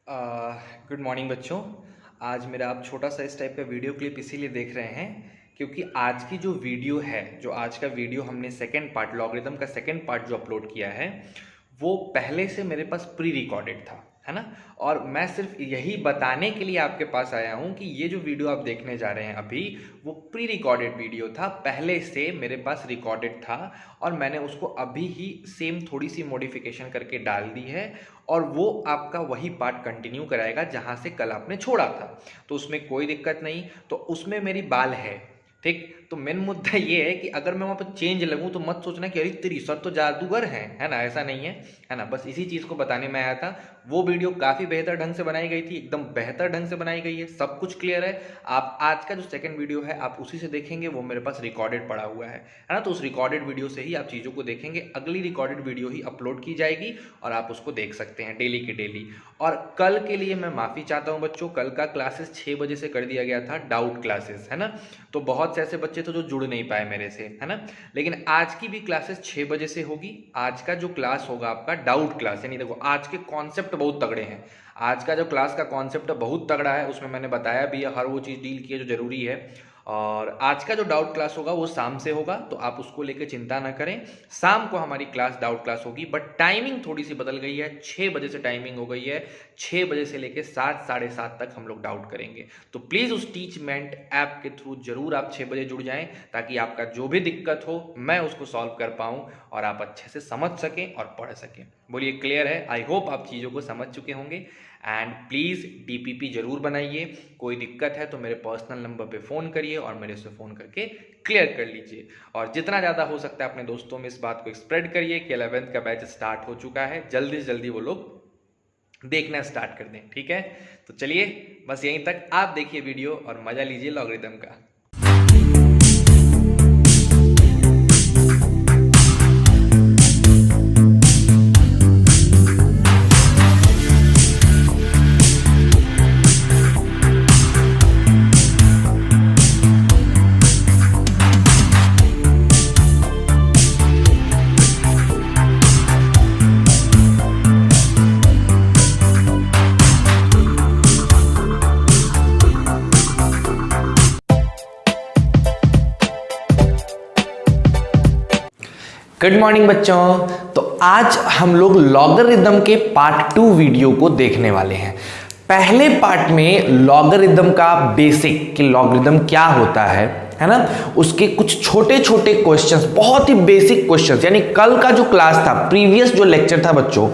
Good morning बच्चों। आज मेरा आप छोटा सा इस टाइप का वीडियो क्लिप इसीलिए देख रहे हैं क्योंकि आज की जो वीडियो है, जो आज का वीडियो हमने सेकंड पार्ट लॉगरिदम का सेकंड पार्ट जो अपलोड किया है, वो पहले से मेरे पास प्री रिकॉर्डेड था, है ना। और मैं सिर्फ यही बताने के लिए आपके पास आया हूँ कि ये जो वीडियो आप देखने जा रहे हैं अभी, वो प्री रिकॉर्डेड वीडियो था, पहले से मेरे पास रिकॉर्डेड था और मैंने उसको अभी ही सेम थोड़ी सी मॉडिफिकेशन करके डाल दी है और वो आपका वही पार्ट कंटिन्यू कराएगा जहाँ से कल आपने छोड़ा था। तो उसमें कोई दिक्कत नहीं, तो उसमें मेरी बाल है, ठीक। तो मेन मुद्दा ये है कि अगर मैं वहाँ पर चेंज लगूँ तो मत सोचना कि अरे तेरी सर तो जादूगर है ना, ऐसा नहीं है ना। बस इसी चीज़ को बताने में आया था। वो वीडियो काफ़ी बेहतर ढंग से बनाई गई थी, एकदम बेहतर ढंग से बनाई गई है, सब कुछ क्लियर है। आप आज का जो सेकंड वीडियो है आप उसी से देखेंगे, वो मेरे पास रिकॉर्डेड पड़ा हुआ है ना। तो उस रिकॉर्डेड वीडियो से ही आप चीज़ों को देखेंगे। अगली रिकॉर्डेड वीडियो ही अपलोड की जाएगी और आप उसको देख सकते हैं डेली के डेली। और कल के लिए मैं माफ़ी चाहता हूँ बच्चों, कल का क्लासेस 6 बजे से कर दिया गया था, डाउट क्लासेस, है ना। तो बहुत से ऐसे बच्चे थे जो जुड़ नहीं पाए मेरे से, है ना। लेकिन आज की भी क्लासेस 6 बजे से होगी। आज का जो क्लास होगा आपका डाउट क्लास, यानी देखो आज के कॉन्सेप्ट बहुत तगड़े हैं। आज का जो क्लास का कॉन्सेप्ट बहुत तगड़ा है, उसमें मैंने बताया भी है, हर वो चीज़ डील की है जो जरूरी है। और आज का जो डाउट क्लास होगा वो शाम से होगा, तो आप उसको लेकर चिंता ना करें। शाम को हमारी क्लास डाउट क्लास होगी, बट टाइमिंग थोड़ी सी बदल गई है, 6 बजे से टाइमिंग हो गई है। 6 बजे से लेकर 7 साढ़े 7 तक हम लोग डाउट करेंगे। तो प्लीज़ उस टीचमेंट ऐप के थ्रू जरूर आप 6 बजे जुड़ जाएं, ताकि आपका जो भी दिक्कत हो मैं उसको सॉल्व कर पाऊँ और आप अच्छे से समझ सकें और पढ़ सकें। बोलिए क्लियर है? आई होप आप चीज़ों को समझ चुके होंगे। एंड प्लीज़ डीपीपी जरूर बनाइए। कोई दिक्कत है तो मेरे पर्सनल नंबर पे फ़ोन करिए और मेरे से फ़ोन करके क्लियर कर लीजिए। और जितना ज़्यादा हो सकता है अपने दोस्तों में इस बात को स्प्रेड करिए कि 11th का बैच स्टार्ट हो चुका है, जल्दी से जल्दी वो लोग देखना स्टार्ट कर दें, ठीक है। तो चलिए बस यहीं तक आप देखिए वीडियो और मज़ा लीजिए लॉगरिदम का। गुड मॉर्निंग बच्चों। तो आज हम लोग लॉगरिदम के पार्ट 2 वीडियो को देखने वाले हैं। पहले पार्ट में लॉगरिदम का बेसिक कि लॉगरिदम क्या होता है ना, उसके कुछ छोटे छोटे क्वेश्चंस, बहुत ही बेसिक क्वेश्चंस, यानी कल का जो क्लास था, प्रीवियस जो लेक्चर था बच्चों,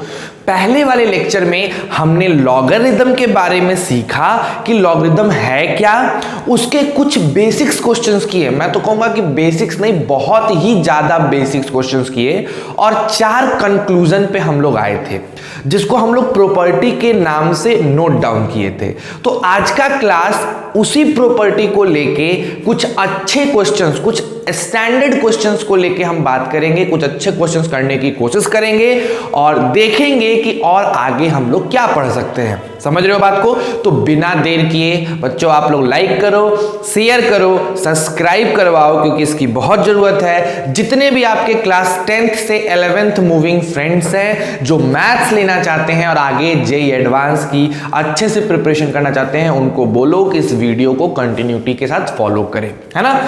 पहले वाले लेक्चर में हमने लॉगरिदम के बारे में सीखा कि लॉगरिदम है क्या, उसके कुछ बेसिक्स क्वेश्चंस किए। मैं तो कहूंगा कि बेसिक्स नहीं, बहुत ही ज्यादा बेसिक्स क्वेश्चंस किए और 4 कंक्लूजन पे हम लोग आए थे, जिसको हम लोग प्रॉपर्टी के नाम से नोट डाउन किए थे। तो आज का क्लास उसी प्रॉपर्टी को लेके कुछ अच्छे क्वेश्चंस, कुछ स्टैंडर्ड क्वेश्चंस को लेके हम बात करेंगे, कुछ अच्छे क्वेश्चंस करने की कोशिश करेंगे और देखेंगे कि और आगे हम लोग क्या पढ़ सकते हैं। समझ रहे हो बात को? तो बिना देर किए बच्चों आप लोग लाइक करो, शेयर करो, सब्सक्राइब करवाओ, क्योंकि इसकी बहुत जरूरत है। जितने भी आपके क्लास 10th से 11th मूविंग फ्रेंड्स हैं जो मैथ्स लेना चाहते हैं और आगे जेईई एडवांस की अच्छे से प्रिपरेशन करना चाहते हैं, उनको बोलो कि इस वीडियो को कंटिन्यूटी के साथ फॉलो करें, है ना।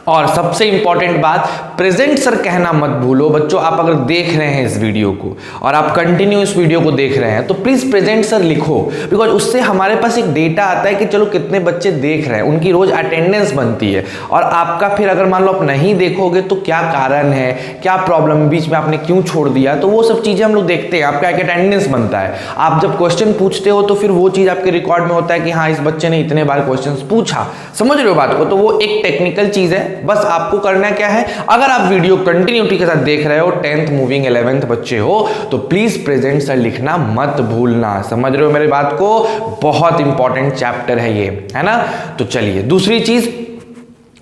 और सबसे इंपॉर्टेंट बात, प्रेजेंट सर कहना मत भूलो बच्चों। आप अगर देख रहे हैं इस वीडियो को और आप कंटिन्यू इस वीडियो को देख रहे हैं तो प्लीज प्रेजेंट सर लिखो, बिकॉज उससे हमारे पास एक डेटा आता है कि चलो कितने बच्चे देख रहे हैं, उनकी रोज अटेंडेंस बनती है। और आपका फिर अगर मान लो आप नहीं देखोगे तो क्या कारण है, क्या प्रॉब्लम, बीच में आपने क्यों छोड़ दिया, तो वो सब चीजें हम लोग देखते हैं। आपका एक अटेंडेंस बनता है, आप जब क्वेश्चन पूछते हो तो फिर वो चीज आपके रिकॉर्ड में होता है कि हाँ इस बच्चे ने इतने बार क्वेश्चन पूछा। समझ रहे हो बात को? तो वो एक टेक्निकल चीज है। बस आपको करना क्या है, अगर आप वीडियो कंटिन्यूटी के साथ देख रहे हो, 10th मूविंग 11th बच्चे हो, तो प्लीज प्रेजेंट सर लिखना मत भूलना। समझ रहे हो मेरी बात को? बहुत इंपॉर्टेंट चैप्टर है ये, है ना। तो चलिए दूसरी चीज,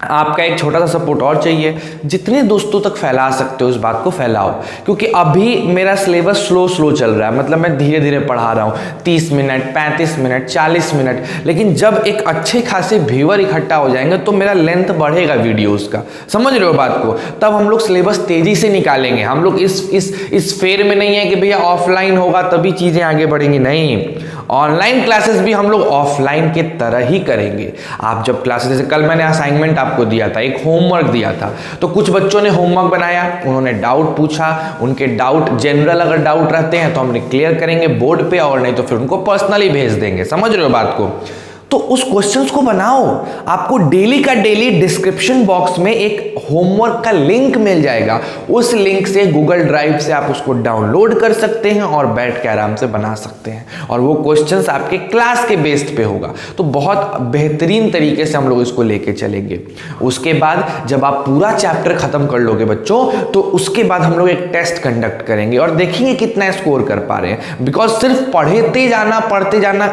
आपका एक छोटा सा सपोर्ट और चाहिए। जितने दोस्तों तक फैला सकते हो इस बात को फैलाओ, क्योंकि अभी मेरा सिलेबस स्लो चल रहा है, मतलब मैं धीरे धीरे पढ़ा रहा हूँ, 30 मिनट 35 मिनट 40 मिनट। लेकिन जब एक अच्छे खासे व्यूअर इकट्ठा हो जाएंगे तो मेरा लेंथ बढ़ेगा वीडियोस का। समझ रहे हो बात को? तब हम लोग सिलेबस तेजी से निकालेंगे। हम लोग इस फेर में नहीं है कि भैया ऑफलाइन होगा तभी चीजें आगे बढ़ेंगी, नहीं। ऑनलाइन क्लासेस भी हम लोग ऑफलाइन के तरह ही करेंगे। आप जब क्लासेस, जैसे कल मैंने असाइनमेंट आपको दिया था, एक होमवर्क दिया था, तो कुछ बच्चों ने होमवर्क बनाया, उन्होंने डाउट पूछा, उनके डाउट जनरल अगर डाउट रहते हैं तो हम क्लियर करेंगे बोर्ड पे, और नहीं तो फिर उनको पर्सनली भेज देंगे। समझ रहे हो बात को? तो उस क्वेश्चंस को बनाओ। आपको डेली का डेली डिस्क्रिप्शन बॉक्स में एक होमवर्क का लिंक मिल जाएगा, उस लिंक से गूगल ड्राइव से आप उसको डाउनलोड कर सकते हैं और बैठ के आराम से बना सकते हैं, और वो क्वेश्चंस आपके क्लास के बेस्ड पे होगा। तो बहुत बेहतरीन तरीके से हम लोग इसको लेके चलेंगे। उसके बाद जब आप पूरा चैप्टर खत्म कर लोगे बच्चों, तो उसके बाद हम लोग एक टेस्ट कंडक्ट करेंगे और देखेंगे कितना स्कोर कर पा रहे हैं। बिकॉज सिर्फ पढ़ते जाना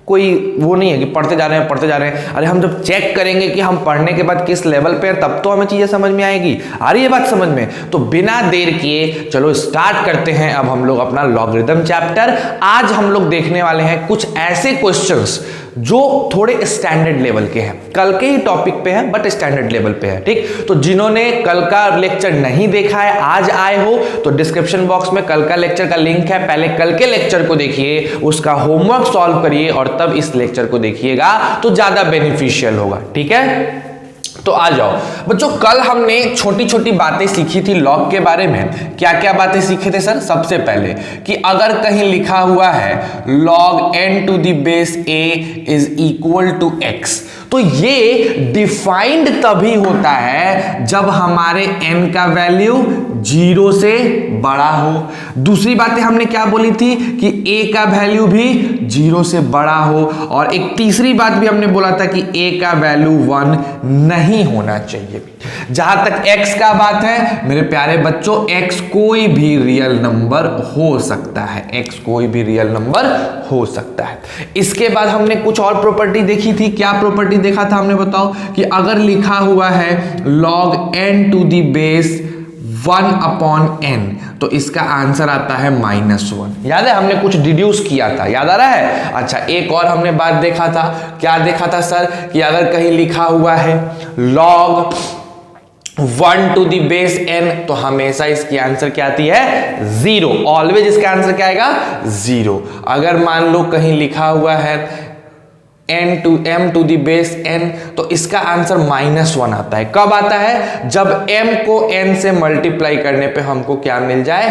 कोई वो नहीं है कि पढ़ते जा रहे हैं। अरे हम जब चेक करेंगे कि हम पढ़ने के बाद किस लेवल पे हैं, तब तो हमें चीजें समझ में आएगी। आ रही है बात समझ में? तो बिना देर किए चलो स्टार्ट करते हैं अब हम लोग अपना लॉगरिदम चैप्टर। आज हम लोग देखने वाले हैं कुछ ऐसे क्वेश्चंस जो थोड़े स्टैंडर्ड लेवल के हैं, कल के ही टॉपिक पे है बट स्टैंडर्ड लेवल पे है। ठीक, तो जिन्होंने कल का लेक्चर नहीं देखा है, आज आए हो, तो डिस्क्रिप्शन बॉक्स में कल का लेक्चर का लिंक है, पहले कल के लेक्चर को देखिए, उसका होमवर्क सॉल्व करिए और तब इस लेक्चर को देखिएगा, तो ज्यादा बेनिफिशियल होगा। ठीक है, तो आ जाओ बच्चों। कल हमने छोटी छोटी बातें सीखी थी लॉग के बारे में। क्या क्या बातें सीखे थे सर? सबसे पहले कि अगर कहीं लिखा हुआ है log n to the base a is equal to x, तो ये डिफाइंड तभी होता है जब हमारे n का वैल्यू 0 से बड़ा हो। दूसरी बातें हमने क्या बोली थी कि a का वैल्यू भी 0 से बड़ा हो, और एक तीसरी बात भी हमने बोला था कि a का वैल्यू 1 नहीं होना चाहिए। जहां तक x का बात है मेरे प्यारे बच्चों, x कोई भी रियल नंबर हो सकता है, x कोई भी रियल नंबर हो सकता है। इसके बाद हमने कुछ और प्रॉपर्टी देखी थी। क्या प्रॉपर्टी देखा था हमने? बताओ कि अगर लिखा हुआ है log n to the base 1/n, तो इसका आंसर आता है -1। याद है हमने कुछ डिड्यूस किया था, याद आ रहा है? अच्छा, एक और हमने बात देखा था। क्या देखा था सर? कि अगर कहीं लिखा हुआ है log 1 to the base n, तो हमेशा इसकी आंसर क्या आती है? 0। ऑलवेज इसका आंसर क्या आएगा? 0। अगर मान लो कहीं लिखा हुआ है m to the base n, तो इसका आंसर -1 आता है। कब आता है? जब m को n से मल्टीप्लाई करने पे हमको क्या मिल जाए?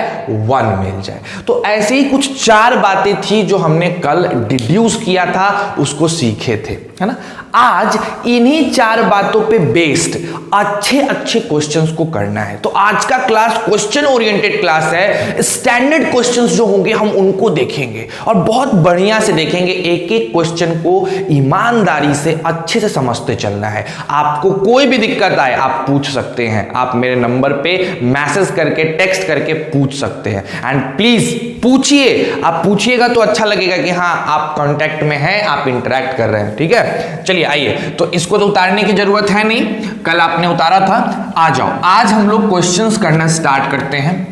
1 मिल जाए। तो ऐसे ही कुछ 4 बातें थी जो हमने कल डिड्यूस किया था, उसको सीखे थे, है ना। आज इन्हीं 4 बातों पे बेस्ड अच्छे क्वेश्चंस को करना है। तो आज का क्लास क्वेश्चन ओरिएंटेड क्लास है। स्टैंडर्ड क्वेश्चंस जो होंगे हम उनको देखेंगे और बहुत बढ़िया से देखेंगे। एक एक क्वेश्चन को ईमानदारी से अच्छे से समझते चलना है। आपको कोई भी दिक्कत आए आप पूछ सकते हैं, आप मेरे नंबर पे मैसेज करके टेक्स्ट करके पूछ सकते हैं। एंड प्लीज पूछिए, आप पूछिएगा तो अच्छा लगेगा कि हाँ आप कांटेक्ट में हैं, आप इंटरेक्ट कर रहे हैं। ठीक है, चलिए आइए। तो इसको तो उतारने की जरूरत है नहीं, कल आपने उतारा था। आ जाओ, आज हम लोग क्वेश्चंस करना स्टार्ट करते हैं।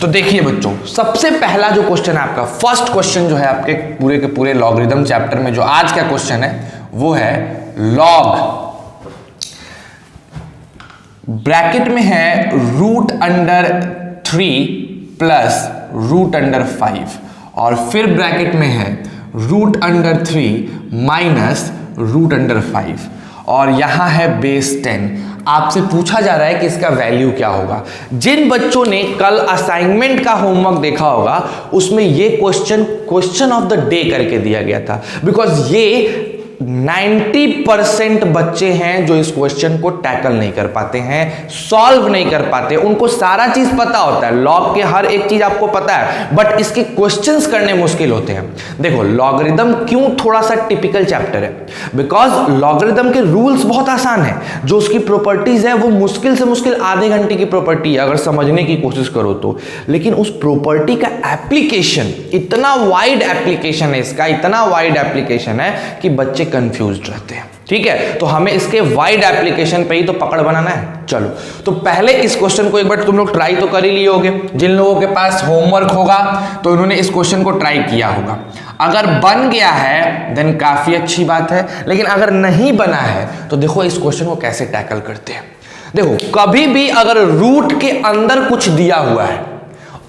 तो देखिए बच्चों, सबसे पहला जो क्वेश्चन है आपका, फर्स्ट क्वेश्चन जो है आपके पूरे के पूरे लॉगरिदम चैप्टर में, जो आज का क्वेश्चन है वो है लॉग, ब्रैकेट में है √3 प्लस √5, और फिर ब्रैकेट में है √3 माइनस √5, और यहां है बेस 10। आपसे पूछा जा रहा है कि इसका वैल्यू क्या होगा। जिन बच्चों ने कल असाइनमेंट का होमवर्क देखा होगा उसमें ये क्वेश्चन ऑफ द डे करके दिया गया था। बिकॉज ये 90% बच्चे हैं जो इस क्वेश्चन को टैकल नहीं कर पाते हैं, सॉल्व नहीं कर पाते। उनको सारा चीज पता होता है, लॉग के हर एक चीज आपको पता है, बट इसके क्वेश्चंस करने मुश्किल होते हैं। देखो लॉगरिदम क्यों थोड़ा सा टिपिकल चैप्टर है? बिकॉज लॉगरिदम के रूल्स बहुत आसान है, जो उसकी प्रॉपर्टीज है वो मुश्किल से मुश्किल आधे घंटे की प्रॉपर्टी है अगर समझने की कोशिश करो तो। लेकिन उस प्रॉपर्टी का एप्लीकेशन इतना वाइड एप्लीकेशन है, इसका इतना वाइड एप्लीकेशन है कि बच्चे कंफ्यूज्ड रहते हैं। ठीक है, तो हमें इसके वाइड एप्लीकेशन पे ही तो पकड़ बनाना है। चलो, तो पहले इस क्वेश्चन को एक बार तुम लोग ट्राई तो कर ही लिए होगे। जिन लोगों के पास होमवर्क होगा तो उन्होंने इस क्वेश्चन को ट्राई किया होगा। अगर बन गया है देन काफी अच्छी बात है, लेकिन अगर नहीं बना है तो देखो इस क्वेश्चन को कैसे टैकल करते हैं। देखो, कभी भी अगर रूट के अंदर कुछ दिया हुआ है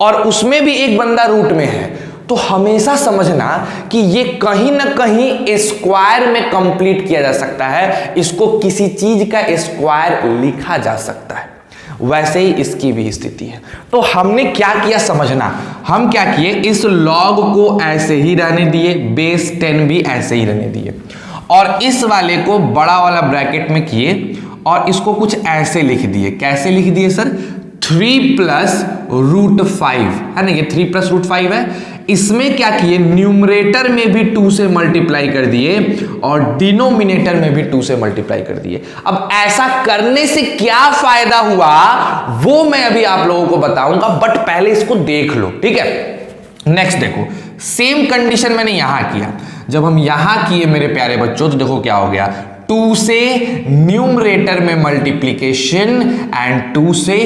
और उसमें भी एक बंदा रूट में है, तो हमेशा समझना कि ये कहीं ना कहीं स्क्वायर में कंप्लीट किया जा सकता है, इसको किसी चीज का स्क्वायर लिखा जा सकता है, वैसे ही इसकी भी स्थिति है। तो हमने क्या किया समझना, हम क्या किए, इस लॉग को ऐसे ही रहने दिए, बेस 10 भी ऐसे ही रहने दिए, और इस वाले को बड़ा वाला ब्रैकेट में किए और इसको कुछ ऐसे लिख दिए। कैसे लिख दिए सर, 3 प्लस रूट 5 है ना, ये 3 प्लस रूट 5 है। इसमें क्या किए, न्यूमरेटर में भी 2 से मल्टीप्लाई कर दिए और डिनोमिनेटर में भी 2 से मल्टीप्लाई कर दिए। अब ऐसा करने से क्या फायदा हुआ वो मैं अभी आप लोगों को बताऊंगा, बट पहले इसको देख लो, ठीक है। नेक्स्ट देखो, सेम कंडीशन मैंने यहां किया, जब हम यहां किए मेरे प्यारे बच्चों तो देखो क्या हो गया, 2 से न्यूमरेटर में मल्टीप्लीकेशन एंड 2 से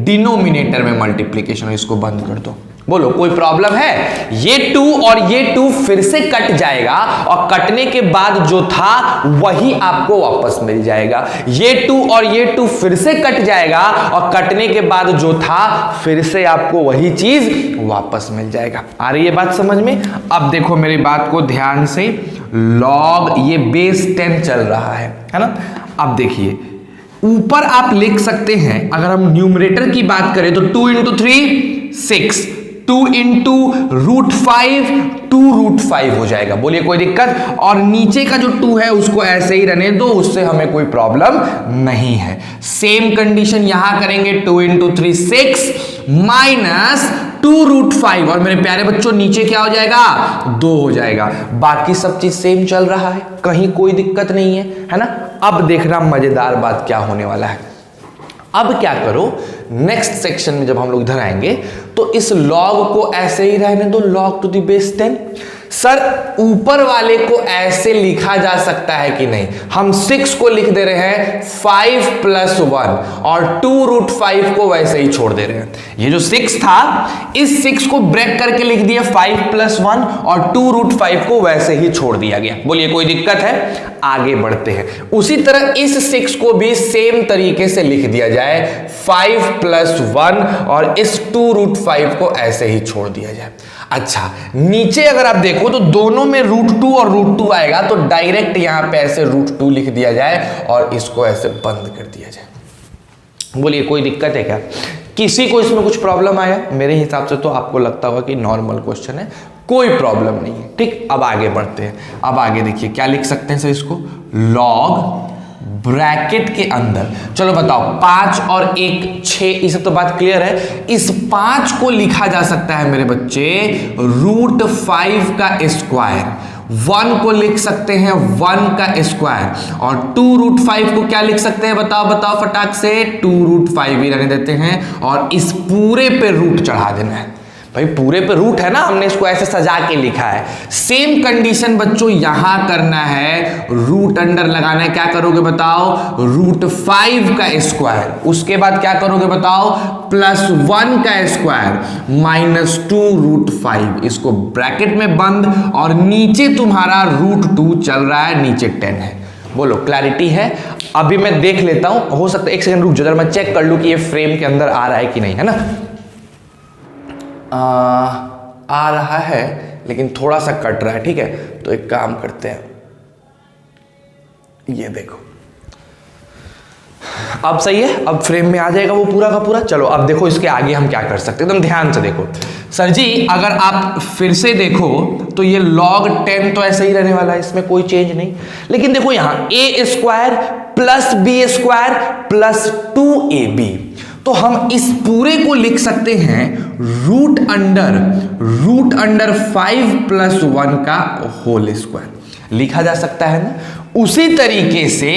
डिनोमिनेटर में मल्टीप्लीकेशन। इसको बंद कर दो, बोलो कोई प्रॉब्लम है। ये 2 और ये 2 फिर से कट जाएगा और कटने के बाद जो था वही आपको वापस मिल जाएगा। ये 2 और ये 2 फिर से कट जाएगा और कटने के बाद जो था फिर से आपको वही चीज वापस मिल जाएगा। आ रही है बात समझ में। अब देखो मेरी बात को ध्यान से, लॉग ये बेस 10 चल रहा है ना। अब देखिए ऊपर आप लिख सकते हैं, अगर हम न्यूमरेटर की बात करें तो 2 × 3 6, 2 इंटू रूट 5 2 रूट 5 हो जाएगा। बोलिए कोई दिक्कत। और नीचे का जो 2 है उसको ऐसे ही रहने दो, उससे हमें कोई प्रॉब्लम नहीं है। सेम कंडीशन यहां करेंगे, 2 × 3 6 माइनस 2 रूट 5, और मेरे प्यारे बच्चों नीचे क्या हो जाएगा, 2 हो जाएगा। बाकी सब चीज सेम चल रहा है, कहीं कोई दिक्कत नहीं है ना। अब देखना मजेदार बात क्या होने वाला है। अब क्या करो, नेक्स्ट सेक्शन में जब हम लोग इधर आएंगे तो इस लॉग को ऐसे ही रहने दो, log to the base 10। Sir ऊपर वाले को ऐसे लिखा जा सकता है कि नहीं, हम 6 को लिख दे रहे हैं 5 + 1 और 2 रूट 5 को वैसे ही छोड़ दे रहे हैं। ये जो 6 था इस 6 को ब्रेक करके लिख दिया 5 + 1 और 2 रूट 5 को वैसे ही छोड़ दिया गया। बोलिए कोई दिक्कत है। आगे बढ़ते हैं, उसी तरह इस 6 को भी सेम तरीके से लिख दिया जाए 5 + 1 और इस 2 रूट 5 को ऐसे ही छोड़ दिया जाए। अच्छा नीचे अगर आप देखो तो दोनों में √2 और √2 आएगा, तो डायरेक्ट यहां पे ऐसे √2 लिख दिया जाए और इसको ऐसे बंद कर दिया जाए। बोलिए कोई दिक्कत है क्या, किसी को इसमें कुछ प्रॉब्लम आया? मेरे हिसाब से तो आपको लगता होगा कि नॉर्मल क्वेश्चन है, कोई प्रॉब्लम नहीं है। ठीक, अब आगे बढ़ते हैं। अब आगे देखिए क्या लिख सकते हैं सर, इसको लॉग ब्रैकेट के अंदर, चलो बताओ 5 और 1 6, ये सब तो बात क्लियर है। इस 5 को लिखा जा सकता है मेरे बच्चे √5 का स्क्वायर, 1 को लिख सकते हैं 1 का स्क्वायर, और 2 रूट 5 को क्या लिख सकते हैं, बताओ बताओ फटाक से, 2 रूट 5 ही रहने देते हैं और इस पूरे पे रूट चढ़ा देना है। भाई पूरे पे रूट है ना, हमने इसको ऐसे सजा के लिखा है। सेम कंडीशन बच्चों यहां करना है, रूट अंडर लगाना है। क्या करोगे बताओ, √5 का स्क्वायर, उसके बाद क्या करोगे बताओ, +1 का स्क्वायर -2 रूट 5, इसको ब्रैकेट में बंद, और नीचे तुम्हारा √2 चल रहा है, नीचे 10 है। बोलो क्लैरिटी है। अभी मैं देख लेता हूं, हो सकता है 1 सेकंड रुक जाओ, मैं चेक कर लूं कि ये फ्रेम के अंदर आ रहा है कि नहीं, है ना। आ रहा है लेकिन थोड़ा सा कट रहा है, ठीक है। तो एक काम करते हैं, ये देखो अब सही है, अब फ्रेम में आ जाएगा वो पूरा का पूरा। चलो अब देखो इसके आगे हम क्या कर सकते हैं, एकदम ध्यान से देखो। सर जी अगर आप फिर से देखो तो ये log 10 तो ऐसे ही रहने वाला है, इसमें कोई चेंज नहीं। लेकिन देखो यहां a² + b² + 2ab, तो हम इस पूरे को लिख सकते हैं रूट अंडर 5 + 1 का होल स्क्वायर, लिखा जा सकता है ना। उसी तरीके से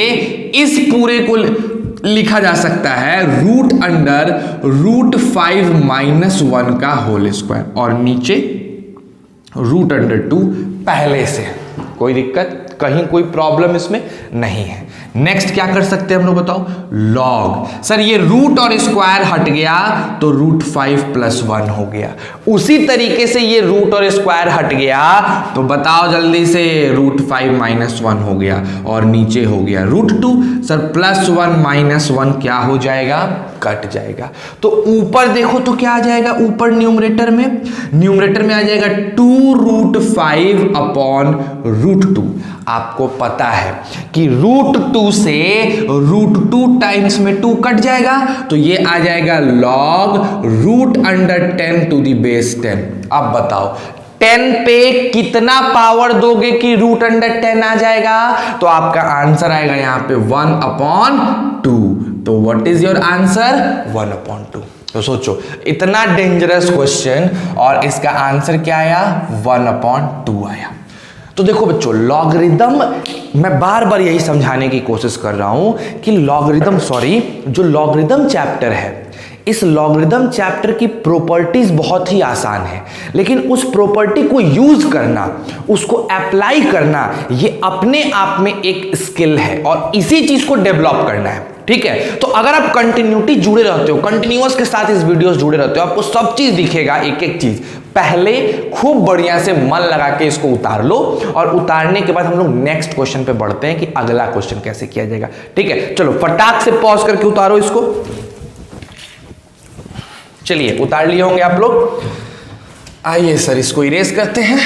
इस पूरे को लिखा जा सकता है रूट अंडर √5 - 1 का होल स्क्वायर, और नीचे √2 पहले से। कोई दिक्कत? कहीं कोई प्रॉब्लम इसमें नहीं है। नेक्स्ट क्या कर सकते हैं हम लोग बताओ, लॉग। सर ये रूट और स्क्वायर हट गया तो रूट 5 + 1 हो गया। उसी तरीके से ये रूट और स्क्वायर हट गया तो बताओ जल्दी से, रूट 5 - 1 हो गया और नीचे हो गया रूट 2। सर +1 - 1 क्या हो जाएगा, कट जाएगा। तो ऊपर देखो तो क्या आ जाएगा, ऊपर न्यूमरेटर में आ जाएगा 2√5/√2। आपको पता है कि √2 से √2 टाइम्स में 2 कट जाएगा तो ये आ जाएगा log √10⁻⁻10। अब बताओ 10 पे कितना पावर दोगे कि √10 आ जाएगा, तो आपका आंसर आएगा यहां पे 1/2। तो व्हाट इज योर आंसर, 1/2। तो सोचो इतना डेंजरस क्वेश्चन और इसका आंसर क्या आया, 1/2 आया। तो देखो बच्चों, लॉगरिदम मैं बार बार यही समझाने की कोशिश कर रहा हूं कि जो लॉगरिदम चैप्टर है, इस लॉगरिदम चैप्टर की प्रॉपर्टीज बहुत ही आसान है, लेकिन उस प्रॉपर्टी को यूज करना, उसको अप्लाई करना, ये अपने आप में एक स्किल है और इसी चीज को डेवलप करना है। ठीक है, तो अगर आप कंटिन्यूटी जुड़े रहते हो, कंटिन्यूअस के साथ इस वीडियोस जुड़े रहते हो, आपको सब चीज दिखेगा, एक एक चीज। पहले खूब बढ़िया से मन लगा के इसको उतार लो और उतारने के बाद हम लोग नेक्स्ट क्वेश्चन पे बढ़ते हैं कि अगला क्वेश्चन कैसे किया जाएगा। ठीक है, चलो फटाक से पॉज करके उतारो इसको। चलिए उतार लिए होंगे आप लोग। आइए सर इसको इरेज करते हैं।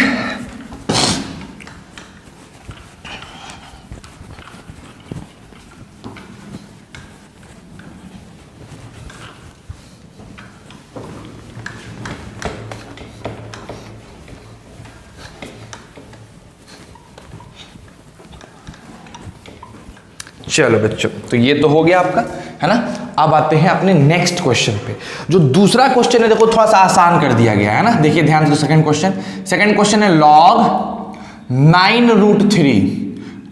चलो बच्चों, तो ये तो हो गया आपका, है ना। अब आते हैं अपने नेक्स्ट क्वेश्चन पे। जो दूसरा क्वेश्चन है देखो थोड़ा सा आसान कर दिया गया है ना। देखिए ध्यान से, सेकंड क्वेश्चन है log 9√3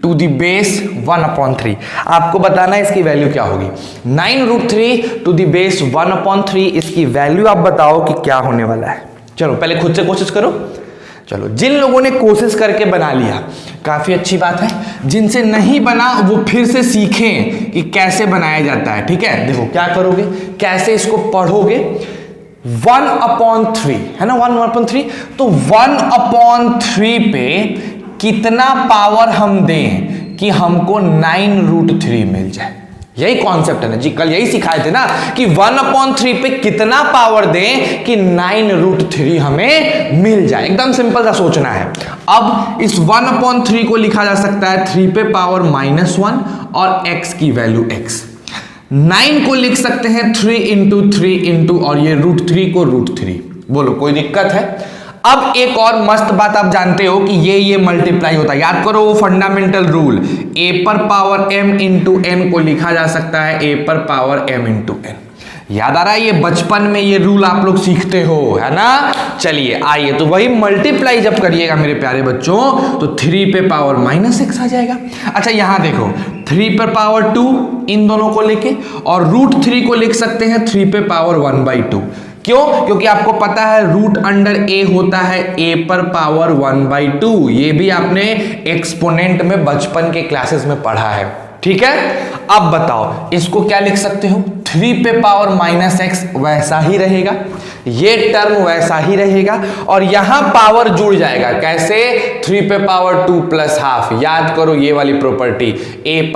to the base 1/3। आपको बताना है इसकी वैल्यू क्या होगी। 9√3 to the base 1/3 इसकी वैल्यू आप बताओ कि क्या होने वाला है। चलो पहले खुद से कोशिश करो। चलो जिन लोगों ने कोशिश करके बना लिया काफी अच्छी बात है, जिनसे नहीं बना वो फिर से सीखें कि कैसे बनाया जाता है। ठीक है, देखो क्या करोगे, कैसे इसको पढ़ोगे। 1/3 है ना, 1/3। तो 1/3 पे कितना पावर हम दें कि हमको 9√3 मिल जाए। यही कॉन्सेप्ट है ना जी, कल यही सिखाए थे ना कि 1/3 पे कितना पावर दें कि 9√3 हमें मिल जाए। एकदम सिंपल सा सोचना है। अब इस 1/3 को लिखा जा सकता है 3 पे पावर -1 और x की वैल्यू x। 9 को लिख सकते हैं 3 × 3 और ये √3 को √3। बोलो कोई दिक्कत है। अब एक और मस्त बात आप जानते हो कि ये मल्टीप्लाई होता है। याद करो वो फंडामेंटल रूल, a⁻m × n को लिखा जा सकता है a⁻m × n। याद आ रहा है, ये बचपन में ये रूल आप लोग सीखते हो, है ना। चलिए आइए, तो वही मल्टीप्लाई जब करिएगा मेरे प्यारे बच्चों तो 3 पे पावर -x आ जाएगा। अच्छा यहाँ देखो 3 पे पावर 2 इन दोनों को लेके और √3 को लिख सकते हैं 3 पे पावर 1/2। क्यों? क्योंकि आपको पता है √a होता है a⁻1/2। ये भी आपने एक्सपोनेंट में बचपन के क्लासेस में पढ़ा है। ठीक है, अब बताओ इसको क्या लिख सकते हो। 3 पे पावर -x वैसा ही रहेगा, ये टर्म वैसा ही रहेगा और यहां पावर जुड़ जाएगा। कैसे? 3 पे पावर 2 + ½ याद करो ये वाली प्रॉपर्टी, a⁻m ×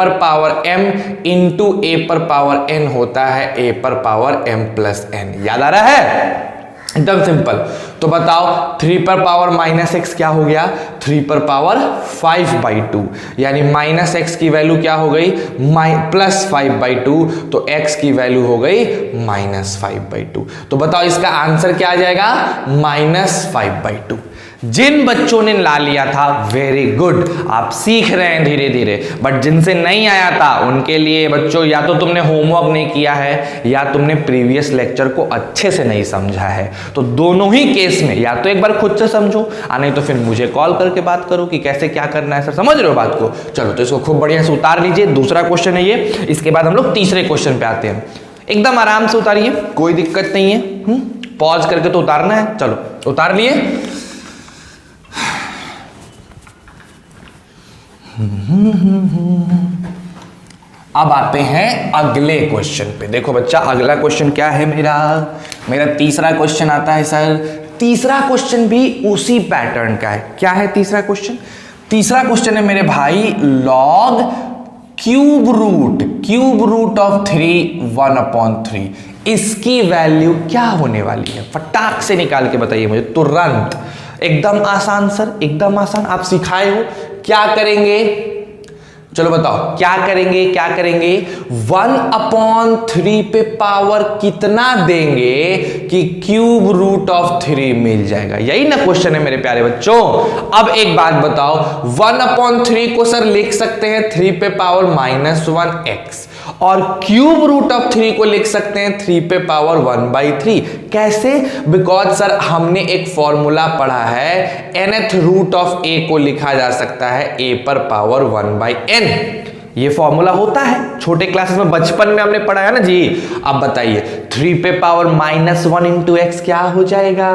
a⁻n होता है a⁻m + n। याद आ रहा है? एकदम सिंपल। तो बताओ 3 पर पावर -x क्या हो गया, 3 पर पावर 5/2 यानी -x की वैल्यू क्या हो गई, +5/2। तो x की वैल्यू हो गई -5/2। तो बताओ इसका आंसर क्या आ जाएगा, -5/2। जिन बच्चों ने ला लिया था वेरी गुड, आप सीख रहे हैं धीरे धीरे। बट जिनसे नहीं आया था उनके लिए बच्चों, या तो तुमने होमवर्क नहीं किया है या तुमने प्रीवियस लेक्चर को अच्छे से नहीं समझा है। तो दोनों ही केस में या तो एक बार खुद से समझो, नहीं तो फिर मुझे कॉल करके बात करो कि कैसे क्या करना है। सर समझ रहे हो बात को? चलो तो इसको खूब बढ़िया से उतार लीजिए। दूसरा क्वेश्चन है ये। इसके बाद हम लोग तीसरे क्वेश्चन पे आते हैं। एकदम आराम से उतारिए, कोई दिक्कत नहीं है। पॉज करके तो उतारना है। चलो उतार लिए। अब आते हैं अगले क्वेश्चन पे। देखो बच्चा, अगला क्वेश्चन क्या है मेरा तीसरा क्वेश्चन आता है सर। तीसरा क्वेश्चन भी उसी पैटर्न का है। क्या है तीसरा क्वेश्चन? तीसरा क्वेश्चन है मेरे भाई, लॉग क्यूब रूट ऑफ 3 1/3, इसकी वैल्यू क्या होने वाली है? फटाक से निकाल के बताइए मुझे तुरंत। एकदम आसान सर, एकदम आसान। आप सिखाए हो। क्या करेंगे? चलो बताओ क्या करेंगे? 1/3 पे पावर कितना देंगे कि क्यूब रूट ऑफ 3 मिल जाएगा? यही ना क्वेश्चन है मेरे प्यारे बच्चों। अब एक बात बताओ, 1/3 को सर लिख सकते हैं 3 पे पावर -1x, और क्यूब रूट ऑफ 3 को लिख सकते हैं 3 पे पावर 1/3। कैसे? बिकॉज सर हमने एक फॉर्मूला पढ़ा है, nth रूट ऑफ a को लिखा जा सकता है a पर पावर 1/n। ये फॉर्मूला होता है, छोटे क्लासेस में बचपन में हमने पढ़ा है ना जी। अब बताइए 3 पे पावर -1 इंटू एक्स क्या हो जाएगा?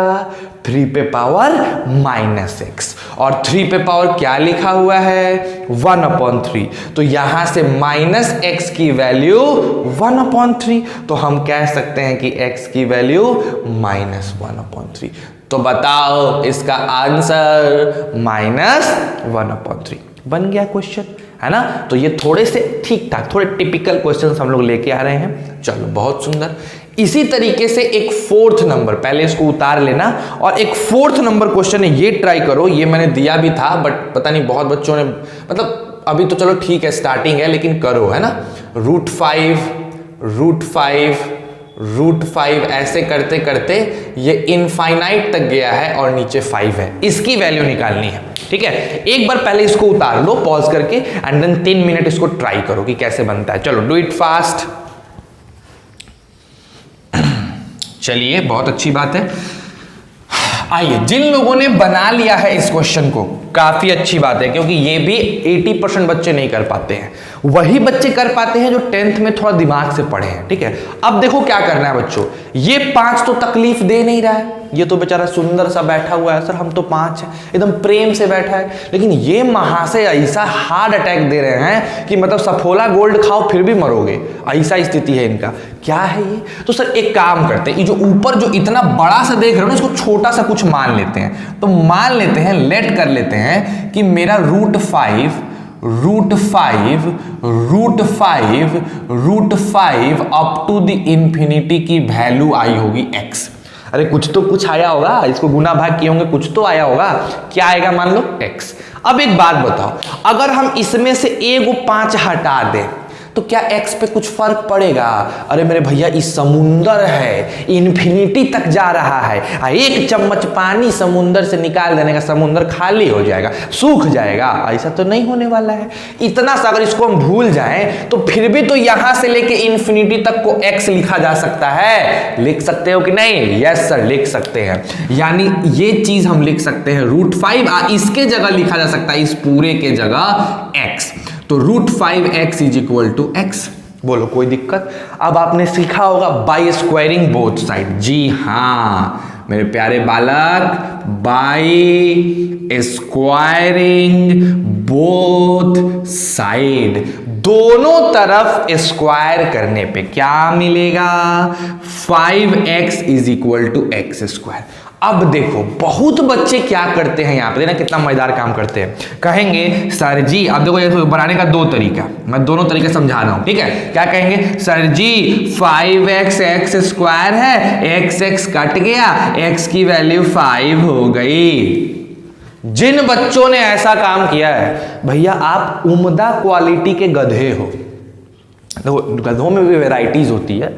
3 पे पावर -x, और 3 पे पावर क्या लिखा हुआ है? 1/3। तो यहां से -x की वैल्यू 1/3, तो हम कह सकते हैं कि x की वैल्यू -1/3। तो बताओ इसका आंसर -1/3 बन गया क्वेश्चन, है ना। तो ये थोड़े से ठीक ठाक, थोड़े टिपिकल क्वेश्चंस हम लोग लेके आ रहे हैं। चलो बहुत सुंदर। इसी तरीके से एक 4th नंबर, पहले इसको उतार लेना, और एक 4th नंबर क्वेश्चन है, ये ट्राई करो। ये मैंने दिया भी था बट पता नहीं बहुत बच्चों ने, मतलब अभी तो चलो ठीक है स्टार्टिंग है, लेकिन करो, है ना। रूट 5 ऐसे करते करते ये इनफाइनाइट तक गया है और नीचे 5 है। इसकी वैल्यू निकालनी है, ठीक है। एक बार पहले इसको उतार लो पॉज करके, एंड देन 3 मिनट इसको ट्राई करो कि कैसे बनता है। चलो डू इट फास्ट। चलिए बहुत अच्छी बात है। आइए, जिन लोगों ने बना लिया है इस क्वेश्चन को, काफी अच्छी बात है, क्योंकि ये भी 80% बच्चे नहीं कर पाते हैं। वही बच्चे कर पाते हैं जो 10th में थोड़ा दिमाग से पढ़े हैं, ठीक है। अब देखो क्या करना है बच्चों, ये 5 तो तकलीफ दे नहीं रहा है, ये तो बेचारा सुंदर सा बैठा हुआ है, सर हम तो 5 हैं, एकदम प्रेम से बैठा है। लेकिन ये महाशय ऐसा हार्ड अटैक दे रहे हैं कि मतलब सफोला गोल्ड खाओ फिर भी मरोगे, ऐसा स्थिति है इनका। क्या है ये? तो सर एक काम करते हैं, ये जो ऊपर जो इतना बड़ा सा देख रहे हो ना, इसको छोटा सा कुछ मान लेते हैं। तो मान लेते हैं, लेट कर लेते हैं कि मेरा root 5 up to the infinity की वैल्यू आई होगी x। अरे कुछ तो कुछ आया होगा, इसको गुना भाग किए होंगे, कुछ तो आया होगा। क्या आएगा? मान लो x। अब एक बात बताओ, अगर हम इसमें से एगो 5 हटा दें तो क्या x पे कुछ फर्क पड़ेगा? अरे मेरे भैया, इस समुंदर है, इन्फिनिटी तक जा रहा है, एक चम्मच पानी समुंदर से निकाल देने का समुंदर खाली हो जाएगा, सूख जाएगा? ऐसा तो नहीं होने वाला है। इतना सा अगर इसको हम भूल जाएं तो फिर भी तो यहां से लेके इन्फिनिटी तक को x लिखा जा सकता है। लिख सकते हो कि नहीं? यस सर, लिख सकते हैं। यानी ये चीज हम लिख सकते हैं रूट 5, इसके जगह लिखा जा सकता है, इस पूरे के जगह x। तो root 5x is equal to x। बोलो कोई दिक्कत? अब आपने सीखा होगा बाय स्क्वायरिंग बोथ साइड। जी हाँ मेरे प्यारे बालक, बाय स्क्वायरिंग बोथ साइड, दोनों तरफ स्क्वायर करने पे क्या मिलेगा? 5x is equal to x square. अब देखो बहुत बच्चे क्या करते हैं यहाँ पे, देखना कितना मजेदार काम करते हैं। कहेंगे सर जी, अब देखो ये बनाने का 2 तरीका, मैं दोनों तरीके समझा रहा हूँ, ठीक है। क्या कहेंगे? सर जी 5x x स्क्वायर है, x कट गया, x की वैल्यू 5 हो गई। जिन बच्चों ने ऐसा काम किया है, भैया आप उम्दा क्वालिटी के गधे हो। देखो गधों में भी वेराइटीज होती है,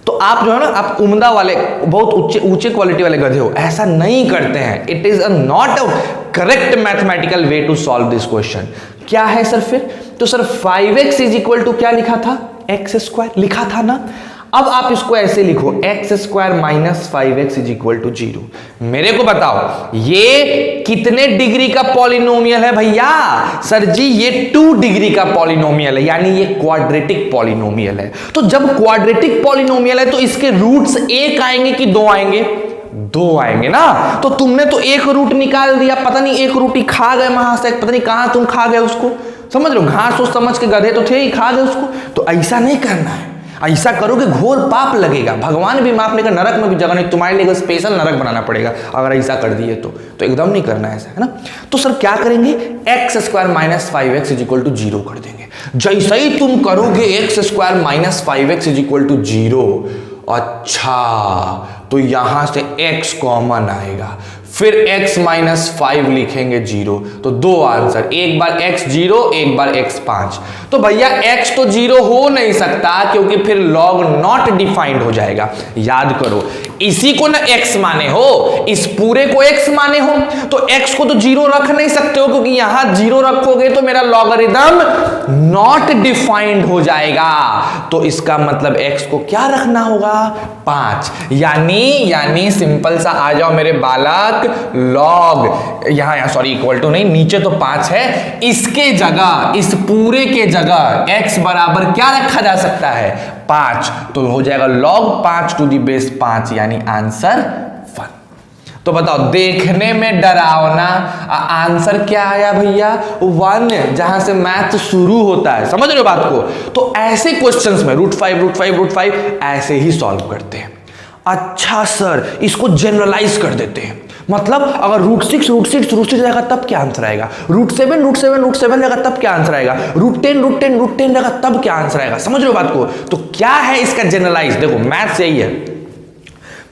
तो आप जो है ना, आप उम्दा वाले, बहुत ऊंचे क्वालिटी वाले गधे हो। ऐसा नहीं करते हैं। It is not a correct mathematical way to solve this question. क्या है सर फिर? तो sir 5x is equal to क्या लिखा था? x स्क्वायर लिखा था ना। अब आप इसको ऐसे लिखो, x square minus 5x is equal to 0। मेरे को बताओ ये कितने डिग्री का पॉलिनोमियल है भैया? सर जी ये 2 डिग्री का पॉलिनोमियल है, यानी ये क्वाड्रेटिक पॉलिनोमियल है। तो जब क्वाड्रेटिक पॉलिनोमियल है तो इसके रूट्स 1 आएंगे कि 2 आएंगे? 2 आएंगे ना। तो तुमने तो एक रूट निकाल दिया, पता नहीं एक रूट ही खा गए महाशय, पता नहीं कहां तुम खा गए उसको। समझ लो, घास सोच समझ के गधे तो थे ही, खा गए उसको। तो ऐसा नहीं करना है, ऐसा करोगे घोर पाप लगेगा, भगवान भी माफ नहीं कर, नरक में भी जगह नहीं, तुम्हारे लिए स्पेशल नरक बनाना पड़ेगा अगर ऐसा कर दिए तो एकदम नहीं करना है ऐसा, है ना। तो सर क्या करेंगे, x square minus 5x is equal to 0 कर देंगे। जैसे ही तुम करोगे x square minus 5x is equal to 0, अच्छा तो यहां से x कॉमन आएगा, फिर x माइनस 5 लिखेंगे 0, तो दो आंसर, एक बार x 0, एक बार x 5। तो भैया x तो 0 हो नहीं सकता क्योंकि फिर log नॉट डिफाइंड हो जाएगा। याद करो, इसी को ना x माने हो, इस पूरे को x माने हो, तो x को तो 0 रख नहीं सकते हो क्योंकि यहां 0 रखोगे तो मेरा लॉगरिदम नॉट डिफाइंड हो जाएगा। तो इसका मतलब x को क्या रखना होगा, 5। यानी सिंपल सा आ जाओ मेरे बालक, लॉग यहां सॉरी इक्वल टू नहीं, नीचे तो 5 है, इसके जगह, इस पूरे के जगह x बराबर क्या रखा जा सकता है, 5। तो हो जाएगा log 5 टू दी बेस 5, यानी आंसर 1। तो बताओ, देखने में डरावना, आंसर क्या आया भैया, 1, जहां से मैथ शुरू होता है। समझ रहे हो बात को। तो ऐसे क्वेश्चंस में √5 ऐसे ही सॉल्व करते हैं। अच्छा सर, इसको जनरलाइज कर देते हैं, मतलब अगर √6 रहेगा तब क्या आंसर आएगा, √7 रहेगा तब क्या आंसर आएगा, √10 रहेगा तब क्या आंसर आएगा। समझ रहे हो बात को। तो क्या है इसका जनरलाइज, देखो मैथ्स यही है,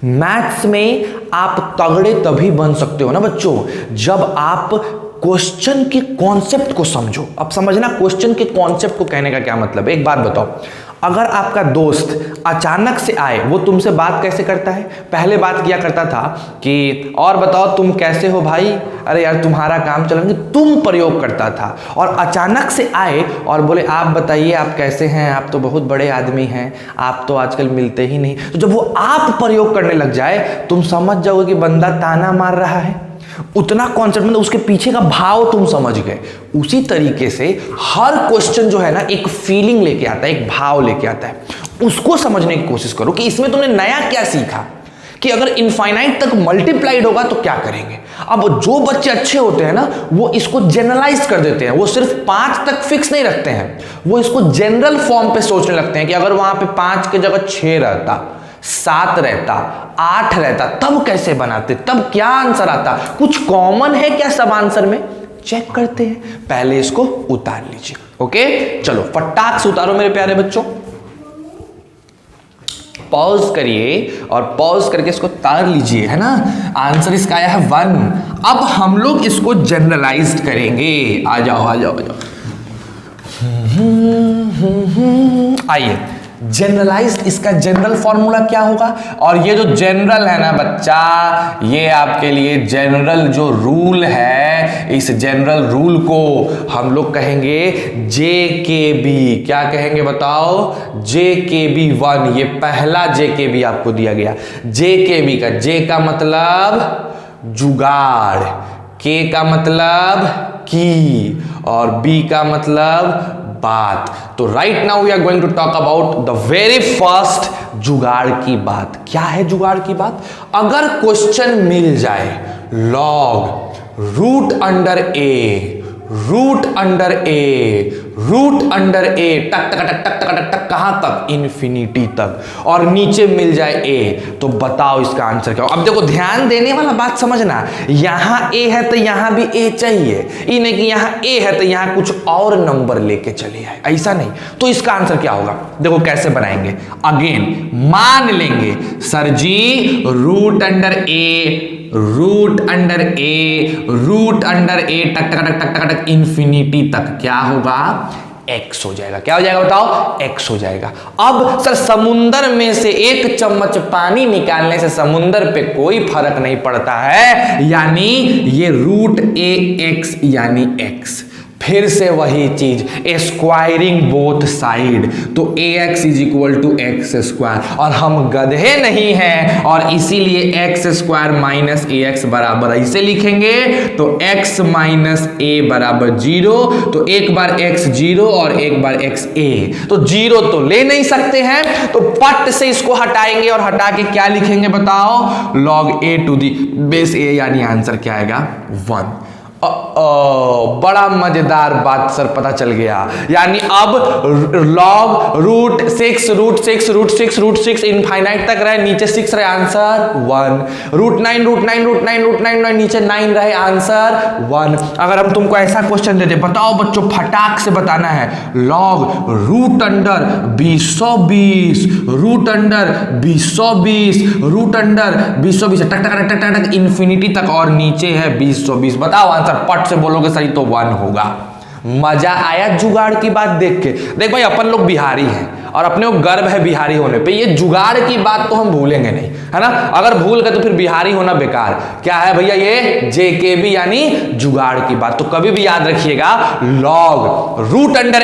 मैथ्स में आप तगड़े तभी बन सकते हो ना बच्चों, जब आप क्वेश्चन के कॉन्सेप्ट को समझो। अब समझना क्वेश्चन के कॉन्सेप्ट को कहने का क्या मतलब है। एक बात बताओ, अगर आपका दोस्त अचानक से आए, वो तुमसे बात कैसे करता है, पहले बात किया करता था कि और बताओ तुम कैसे हो भाई, अरे यार तुम्हारा काम चल रहा है, तुम प्रयोग करता था। और अचानक से आए और बोले आप बताइए आप कैसे हैं, आप तो बहुत बड़े आदमी हैं, आप तो आजकल मिलते ही नहीं। तो जब वो आप प्रयोग करने लग जाए, तुम समझ जाओगे कि बंदा ताना मार रहा है। उतना कॉन्सेप्ट, मतलब उसके पीछे का भाव तुम समझ गए। उसी तरीके से हर क्वेश्चन जो है ना, एक फीलिंग लेके आता है, एक भाव लेके आता है, उसको समझने की कोशिश करो कि इसमें तुमने नया क्या सीखा, कि अगर इनफाइनाइट तक मल्टीप्लाइड होगा तो क्या करेंगे। अब जो बच्चे अच्छे होते हैं ना, वो इसको जनरलाइज कर देते हैं, वो सिर्फ 5 तक फिक्स नहीं रखते हैं, वो इसको जनरल फॉर्म पे सोचने लगते हैं कि अगर वहां पे 5 की जगह 6 रहता, 7 रहता, 8 रहता, तब कैसे बनाते, तब क्या आंसर आता, कुछ कॉमन है क्या सब आंसर में, चेक करते हैं। पहले इसको उतार लीजिए। ओके, चलो फटाक से उतारो मेरे प्यारे बच्चों, पॉज करिए और पॉज करके इसको उतार लीजिए, है ना। आंसर इसका आया है 1। अब हम लोग इसको जनरलाइज करेंगे। आ जाओ आइए, जनरलाइज्ड, इसका जनरल फॉर्मूला क्या होगा। और ये जो जनरल है ना बच्चा, ये आपके लिए जनरल जो रूल है, इस जनरल रूल को हम लोग कहेंगे JKB। क्या कहेंगे बताओ, JKB 1। ये पहला JKB आपको दिया गया। JKB का, J का मतलब जुगाड़, K का मतलब की, और B का मतलब बात। तो right now we are going to talk about the very first जुगाड़ की बात। क्या है जुगाड़ की बात, अगर क्वेश्चन मिल जाए log रूट अंडर ए टक टक टक टक टक टक कहां तक, इन्फिनिटी तक, और नीचे मिल जाए a, तो बताओ इसका आंसर क्या हो। अब देखो ध्यान देने वाला बात समझना, यहां a है तो यहां भी a चाहिए, ये नहीं कि यहां a है तो यहां कुछ और नंबर लेके चले आए, ऐसा नहीं। तो इसका आंसर क्या होगा, देखो कैसे बनाएंगे। अगेन मान लेंगे सर जी रूट अंडर ए टक टक टक टक टक इन्फिनिटी तक क्या होगा, x हो जाएगा। क्या हो जाएगा बताओ, x हो जाएगा। अब सर समुंदर में से 1 चम्मच पानी निकालने से समुंदर पे कोई फर्क नहीं पड़ता है, यानी ये √ax यानी x। फिर से वही चीज, स्क्वायरिंग बोथ साइड, तो ax is equal to x square, और हम गधे नहीं हैं और इसीलिए एक्स स्क्वायर माइनस ax बराबर ऐसे लिखेंगे, तो x माइनस a बराबर 0, तो एक बार x 0 और एक बार x a, तो 0 तो ले नहीं सकते हैं, तो पट से इसको हटाएंगे और हटा के क्या लिखेंगे बताओ, log a to the base a, यानी आंसर क्या आएगा 1। बड़ा मजेदार बात सर पता चल गया, यानी अब लॉग रूट 6 इनफाइनाइट तक रहे, नीचे 6 रहे, आंसर 1। रूट 9 नीचे 9 रहे, आंसर 1। अगर हम तुमको ऐसा क्वेश्चन देते, बताओ बच्चों फटाक से बताना है, log root under 220 root under 220 root under 220 टक टक टक टक टक इन्फिनिटी तक, और नीचे है 220। बताओ आंसर, पट से बोलोगे सही तो 1 होगा। मजा आया जुगाड़ की बात देख के? देख भाई, अपन लोग बिहारी हैं और अपने को गर्व है बिहारी होने पे, ये जुगाड़ की बात तो हम भूलेंगे नहीं, है ना। अगर भूल गए तो फिर बिहारी होना बेकार। क्या है भैया ये? जेकेबी यानी जुगाड़ की बात। तो कभी भी याद रखिएगा, लॉग रूट अंडर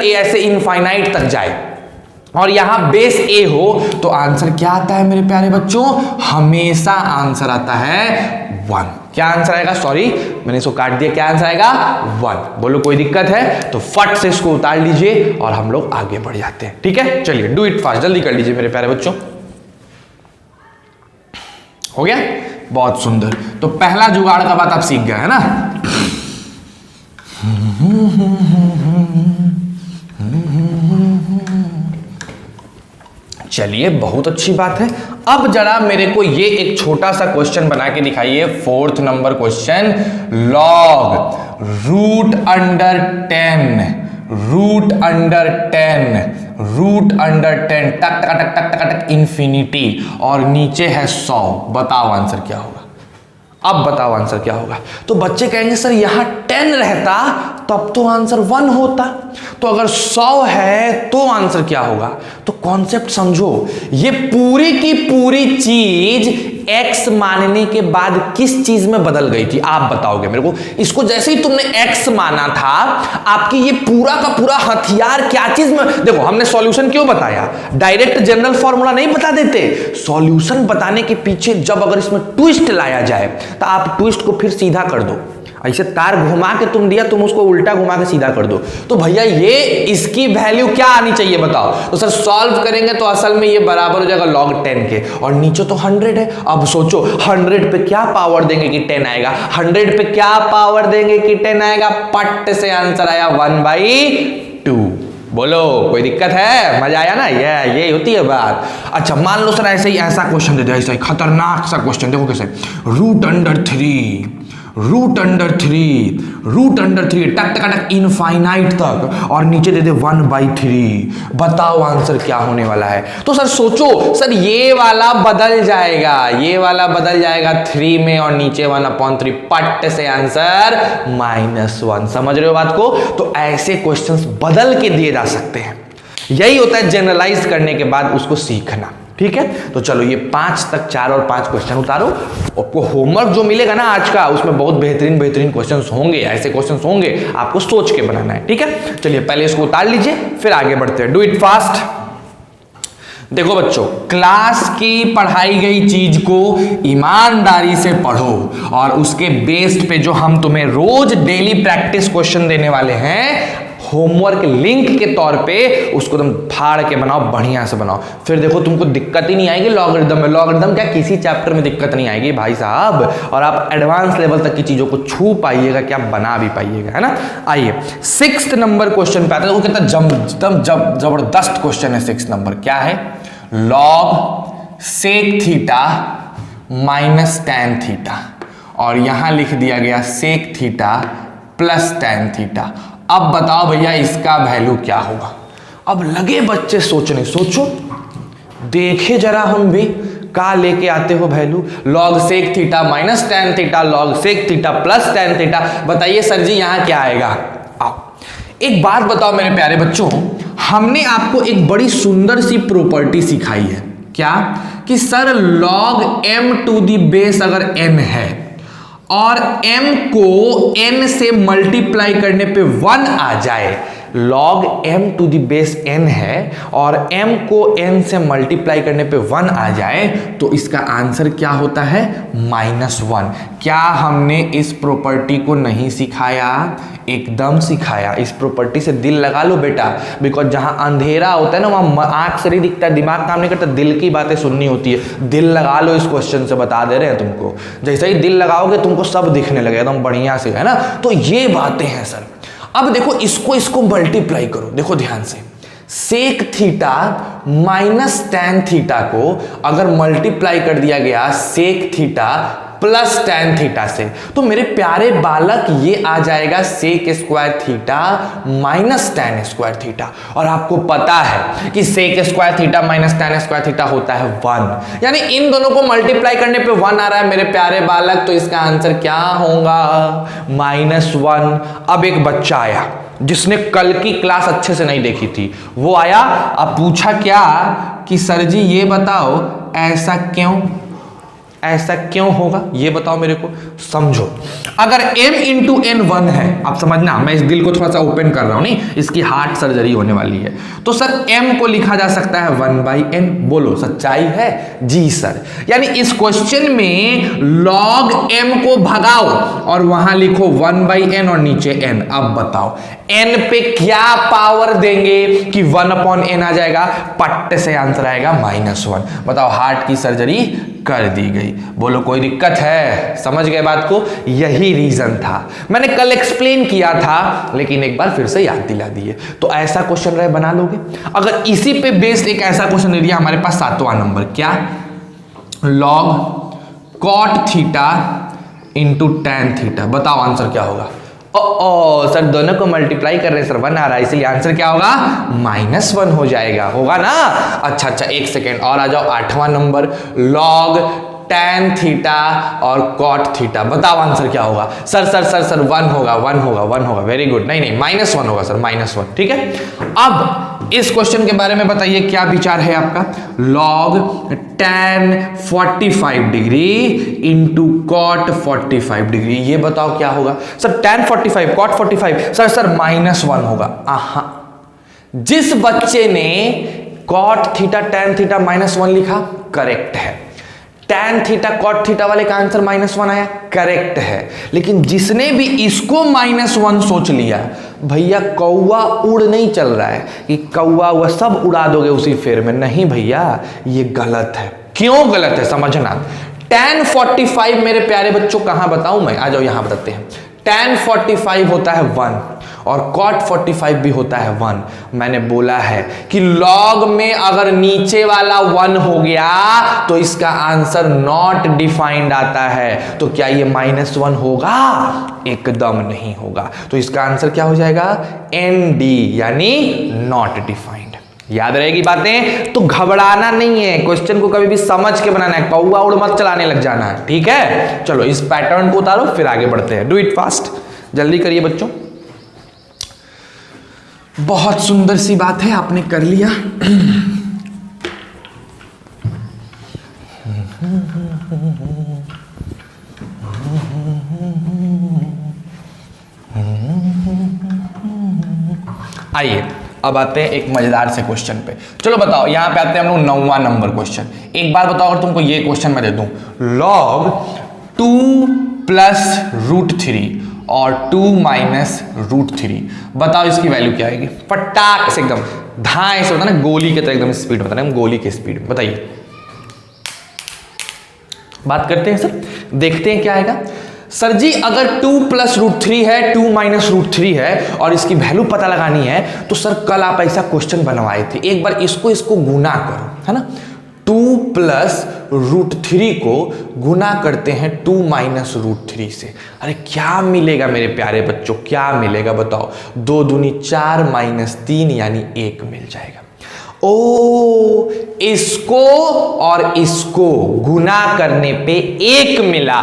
ए ऐसे इनफाइनाइट तक जाए और यहां बेस ए हो तो आंसर क्या आता है मेरे प्यारे बच्चों? हमेशा आंसर आता है 1। क्या आंसर आएगा? सॉरी मैंने इसको काट दिया। क्या आंसर आएगा? 1। बोलो कोई दिक्कत है तो फट से इसको उतार लीजिए और हम लोग आगे बढ़ जाते हैं। ठीक है, चलिए डू इट फास्ट, जल्दी कर लीजिए मेरे प्यारे बच्चों। हो गया? बहुत सुंदर। तो पहला जुगाड़ का बात आप सीख गए है ना। चलिए बहुत अच्छी बात है। अब जरा मेरे को ये एक छोटा सा क्वेश्चन बना के दिखाइए, 4th number question. Log root under 10 टक टक टक टक टक टक इन्फिनिटी और नीचे है 100। बताओ आंसर क्या होगा? अब बताओ आंसर क्या होगा? तो बच्चे कहेंगे सर यहां 10 रहता तब तो आंसर 1 होता, तो अगर 100 है तो आंसर क्या होगा? तो कॉन्सेप्ट समझो, ये पूरी की पूरी चीज x मानने के बाद किस चीज में बदल गई थी? आप बताओगे मेरे को। इसको जैसे ही तुमने x माना था, आपकी ये पूरा का पूरा हथियार क्या चीज में? देखो हमने सॉल्यूशन क्यों बताया, डायरेक्ट जनरल फॉर्मूला नहीं बता देते। सॉल्यूशन बताने के पीछे जब अगर इसमें ट्विस्ट लाया जाए तो आप ट्विस्ट को फिर सीधा कर दो। ऐसे तार घुमा के तुम दिया, तुम उसको उल्टा घुमा के सीधा कर दो। तो भैया ये इसकी वैल्यू क्या आनी चाहिए बताओ? तो सर सॉल्व करेंगे तो असल में ये बराबर हो जाएगा log 10 के, और नीचे तो 100 है। अब सोचो 100 पे क्या पावर देंगे कि 10 आएगा? 100 पे क्या पावर देंगे कि 10 आएगा? पट से आंसर आया 1/2। बोलो कोई दिक्कत है? मजा आया ना? ये होती है बात। अच्छा मान लो सर ऐसे ही ऐसा क्वेश्चन दे दो, ऐसा ही खतरनाक सा क्वेश्चन। देखो कैसे, रूट अंडर 3 टक टक टक इनफाइनाइट तक और नीचे दे दे 1/3। बताओ आंसर क्या होने वाला है? तो सर सोचो, सर ये वाला बदल जाएगा 3 में और नीचे 1/3, पट से आंसर -1। समझ रहे हो बात को? तो ऐसे क्वेश्चंस बदल के दिए जा सकते हैं। यही होता है जनरलाइज करने के बाद उसको सीखना। ठीक है, तो चलो ये 5 तक 4 और 5 क्वेश्चन उतारो। आपको होमवर्क जो मिलेगा ना आज का, उसमें बहुत बेहतरीन क्वेश्चंस होंगे, ऐसे क्वेश्चंस होंगे, आपको सोच के बनाना है। ठीक है, चलिए पहले इसको उतार लीजिए फिर आगे बढ़ते हैं। Do it fast. देखो बच्चों, क्लास की पढ़ाई गई चीज को ईमानदारी से पढ़ो और उसके बेस्ड पे जो हम तुम्हें रोज डेली प्रैक्टिस क्वेश्चन देने वाले हैं, होमवर्क लिंक के तौर पे उसको तुम फाड़ के बनाओ, बढ़िया से बनाओ। फिर देखो तुमको दिक्कत ही नहीं आएगी लॉगरिदम में। लॉगरिदम क्या, किसी चैप्टर में दिक्कत नहीं आएगी भाई साहब, और आप एडवांस लेवल तक की चीजों को छू पाइएगा, क्या बना भी पाइएगा, है ना। आइए 6th नंबर क्वेश्चन पे आते हैं। कितना जबरदस्त क्वेश्चन है 6 नंबर। क्या है? Log sec theta minus tan theta, और यहां लिख दिया गया sec theta plus tan theta. अब बताओ भैया इसका वैल्यू क्या होगा? अब लगे बच्चे सोचने, सोचो देखे जरा हम भी का लेके आते हो value. Log sec theta minus tan theta, log sec theta plus tan theta. बताइए सर जी यहां क्या आएगा? आओ एक बात बताओ मेरे प्यारे बच्चों, हमने आपको एक बड़ी सुंदर सी प्रॉपर्टी सिखाई है। क्या? कि sir log m to the base अगर n है और m को n से मल्टीप्लाई करने पे 1 आ जाए, log m to the base n है और m को n से मल्टीप्लाई करने पे 1 आ जाए तो इसका आंसर क्या होता है? -1। क्या हमने इस प्रॉपर्टी को नहीं सिखाया? एकदम सिखाया। इस प्रॉपर्टी से दिल लगा लो बेटा, बिकॉज जहां अंधेरा होता है ना वहां आंख से नहीं दिखता, दिमाग काम नहीं करता, दिल की बातें सुननी होती है। दिल लगा लो, इस क्वेश्चन से बता दे रहे हैं तुमको। जैसे ही दिल लगाओगे तुमको सब दिखने लगेगा एकदम बढ़िया से, है ना। तो ये बातें हैं सर। अब देखो इसको मल्टीप्लाई करो, देखो ध्यान से। Sec theta minus tan theta को अगर मल्टीप्लाई कर दिया गया sec theta plus tan theta से, तो मेरे प्यारे बालक ये आ जाएगा sec square theta minus tan square theta. और आपको पता है कि sec square theta minus tan square theta होता है 1, यानी इन दोनों को मल्टीप्लाई करने पे 1 आ रहा है मेरे प्यारे बालक, तो इसका आंसर क्या होगा? -1। अब एक बच्चा आया जिसने कल की क्लास अच्छे से नहीं देखी थी, वो आया, अब पूछा क्या कि सर जी ये बताओ ऐसा क्यों होगा, ये बताओ मेरे को। समझो, अगर m इंटू n 1 है, आप समझना, मैं इस दिल को थोड़ा सा ओपन कर रहा हूं, नहीं इसकी हार्ट सर्जरी होने वाली है, तो सर m को लिखा जा सकता है 1/n। बोलो सच्चाई है? जी सर। यानी इस क्वेश्चन में log m को भगाओ और वहां लिखो 1/n और नीचे n। अब बताओ n पे क्या पावर देंगे कि 1/n आ जाएगा? पट्टे से आंसर आएगा -1। बताओ, हार्ट की सर्जरी कर दी गई। बोलो कोई दिक्कत है? समझ गए बात को? यही रीजन था, मैंने कल एक्सप्लेन किया था, लेकिन एक बार फिर से याद दिला दिए। तो ऐसा क्वेश्चन रहे बना लोगे। अगर इसी पे बेस्ड एक ऐसा क्वेश्चन दे दिया हमारे पास 7वां नंबर, क्या? log cot theta into tan theta. बताओ आंसर क्या होगा? ओ सर दोनों को मल्टीप्लाई कर रहे हैं सर, 1 आ रहा है, इसलिए आंसर क्या होगा? -1 हो जाएगा। होगा ना? अच्छा, एक सेकेंड और आ जाओ। 8वां नंबर, log tan थीटा और cot थीटा। बताओ आंसर क्या होगा? सर 1 होगा। Very good. नहीं -1 होगा सर, -1। ठीक है। अब इस क्वेश्चन के बारे में बताइए क्या विचार है आपका? log tan 45 degree into cot 45 degree, ये बताओ क्या होगा? सर tan 45 cot 45, सर -1 होगा। आहा, जिस बच्चे ने cot थीटा tan थीटा -1 लिखा, करेक्ट है। tan थीटा cot थीटा वाले का आंसर -1 आया, करेक्ट है। लेकिन जिसने भी इसको -1 सोच लिया, भैया कौवा उड़ नहीं चल रहा है कि कौवा वह सब उड़ा दोगे उसी फेर में, नहीं भैया, ये गलत है। क्यों गलत है समझना। tan 45 मेरे प्यारे बच्चों कहां बताऊं मैं? आ जाओ यहां बताते हैं। tan 45 होता है 1 और cot 45 भी होता है 1। मैंने बोला है कि log में अगर नीचे वाला 1 हो गया तो इसका आंसर नॉट डिफाइंड आता है। तो क्या ये -1 होगा? एकदम नहीं होगा। तो इसका आंसर क्या हो जाएगा? ND, यानी नॉट डिफाइंड। याद रहेगी बातें? तो घबराना नहीं है, क्वेश्चन को कभी भी समझ के बनाना है, कौवा उड़ मत चलाने लग जाना है। ठीक है, चलो इस पैटर्न को उतारो, फिर आगे बढ़ते हैं। डू इट फास्ट, जल्दी करिए बच्चों। बहुत सुंदर सी बात है, आपने कर लिया। आइए अब आते हैं एक मजेदार से क्वेश्चन पे। चलो बताओ, यहां पे आते हैं हम लोग 9वां नंबर क्वेश्चन। एक बार बताओ, अगर तुमको ये क्वेश्चन मैं दे दूं, log 2 + √3 और 2 - √3, बताओ इसकी वैल्यू क्या आएगी? फटाक से एकदम धाए से होता है ना, गोली के तरह एकदम स्पीड बताना, हम गोली की स्पीड। बताइए, बात करते हैं सर, देखते हैं क्या आएगा। सर जी अगर 2 + √3 है, 2 - √3 है और इसकी वैल्यू पता लगानी है, तो सर कल आप ऐसा क्वेश्चन बनवाए थे। एक बार इसको गुना करो, है ना। 2 + √3 को गुना करते हैं 2 - √3 से। अरे क्या मिलेगा मेरे प्यारे बच्चों, क्या मिलेगा बताओ? 2 दूनी 4 - 3 यानी 1 मिल जाएगा। ओ, इसको और इसको गुना करने पे 1 मिला,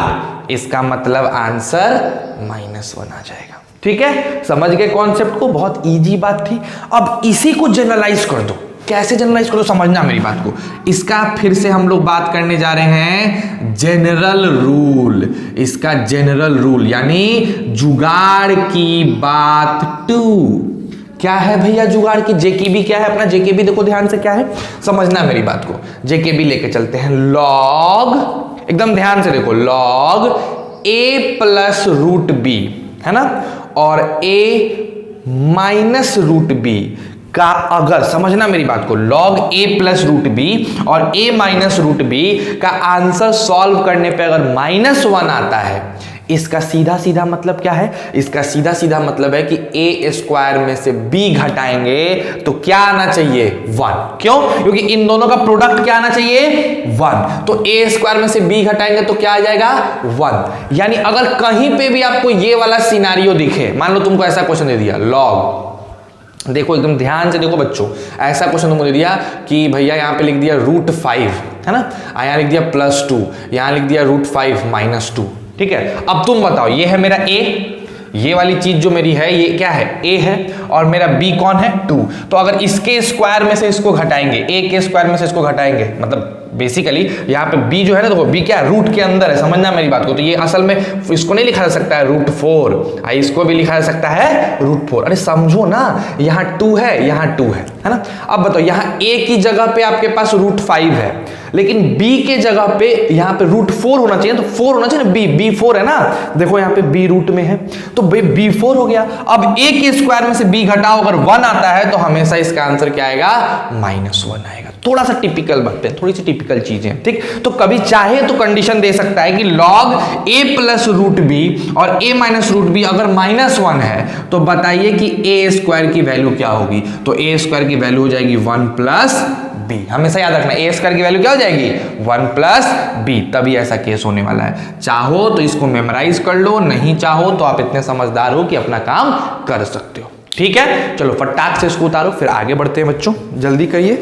इसका मतलब आंसर -1 आ जाएगा। ठीक है, समझ गए कॉन्सेप्ट को? बहुत इजी बात थी। अब इसी को जनरलाइज कर दो। कैसे जनरलाइज कर दो समझना मेरी बात को। इसका फिर से हम लोग बात करने जा रहे हैं जनरल रूल। इसका जनरल रूल यानी जुगाड़ की बात 2, क्या है भैया जुगाड़ की जेकेबी क्या है अपना जेकेबी देखो ध्यान से क्या है, समझना मेरी बात को। जेकेबी लेके चलते हैं, लॉग, एकदम ध्यान से देखो, लॉग ए प्लस रूट बी है ना, और ए माइनस रूट बी का अगर, समझना मेरी बात को, लॉग ए प्लस रूट बी और ए माइनस रूट बी का आंसर सॉल्व करने पे अगर -1 आता है, इसका सीधा सीधा मतलब क्या है, इसका सीधा सीधा मतलब है कि ए स्क्वायर में से बी घटाएंगे तो क्या आना चाहिए 1। क्यों? क्योंकि इन दोनों का प्रोडक्ट क्या आना चाहिए 1। तो ए स्क्वायर में से बी घटाएंगे तो क्या आ जाएगा 1। यानी अगर कहीं पे भी आपको ये वाला सिनारियो दिखे, मान लो तुमको ऐसा क्वेश्चन दे दिया, लॉग, देखो एकदम ध्यान से देखो बच्चों, ऐसा क्वेश्चन तुमको दे दिया कि भैया यहाँ पे लिख दिया √5 है ना, यहाँ लिख दिया +2, यहाँ लिख दिया √5 -2, ठीक है। अब तुम बताओ, ये है मेरा a, ये वाली चीज जो मेरी है ये क्या है a है, और मेरा b कौन है 2। तो अगर इसके स्क्वायर में से इसको घटाएंगे, a के स्क्वायर में से इसको घटाएंगे, मतलब बेसिकली यहाँ पे b जो है ना, देखो b क्या है, रूट के अंदर है, समझना मेरी बात को। तो ये असल में इसको नहीं लिखा जा सकता है √4, इसको भी लिखा जा सकता है √4। अरे समझो ना, यहाँ 2 है, यहाँ 2 है ना। अब बताओ, यहाँ a की जगह पे आपके पास √5 है, लेकिन b के जगह पे यहाँ पे √4 होना चाहिए, तो 4 होना चाहिए ना, b 4 है ना, देखो यहाँ पे b रूट में है तो b 4 हो गया। अब a के स्क्वायर में से b घटाओ, अगर 1 आता है तो हमेशा इसका आंसर क्या आएगा -1 आएगा। थोड़ा सा टिपिकल बातें, थोड़ी सी टिपिकल चीजें, ठीक। तो कभी चाहे तो कंडीशन दे सकता है कि log a plus root B और a माइनस रूट बी अगर -1 है तो बताइए कि a स्क्वायर की वैल्यू क्या होगी। तो a स्क्वायर की वैल्यू हो जाएगी 1 प्लस b, हमेशा याद रखना a स्क्वायर की वैल्यू क्या हो जाएगी 1 प्लस b, तभी ऐसा केस होने वाला है। चाहो तो इसको मेमोराइज कर लो, नहीं चाहो तो आप इतने समझदार हो कि अपना काम कर सकते हो, ठीक है। चलो फटाक से इसको उतारो, फिर आगे बढ़ते हैं बच्चों, जल्दी करिए।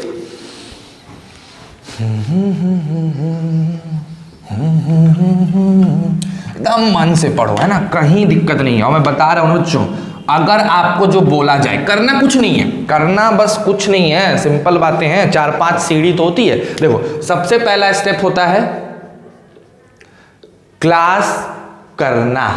एकदम मन से पढ़ो है ना, कहीं दिक्कत नहीं है। और मैं बता रहा हूं बच्चों, अगर आपको जो बोला जाए, करना कुछ नहीं है, करना बस कुछ नहीं है, सिंपल बातें हैं, 4-5 सीढ़ी तो होती है। देखो सबसे पहला स्टेप होता है क्लास करना,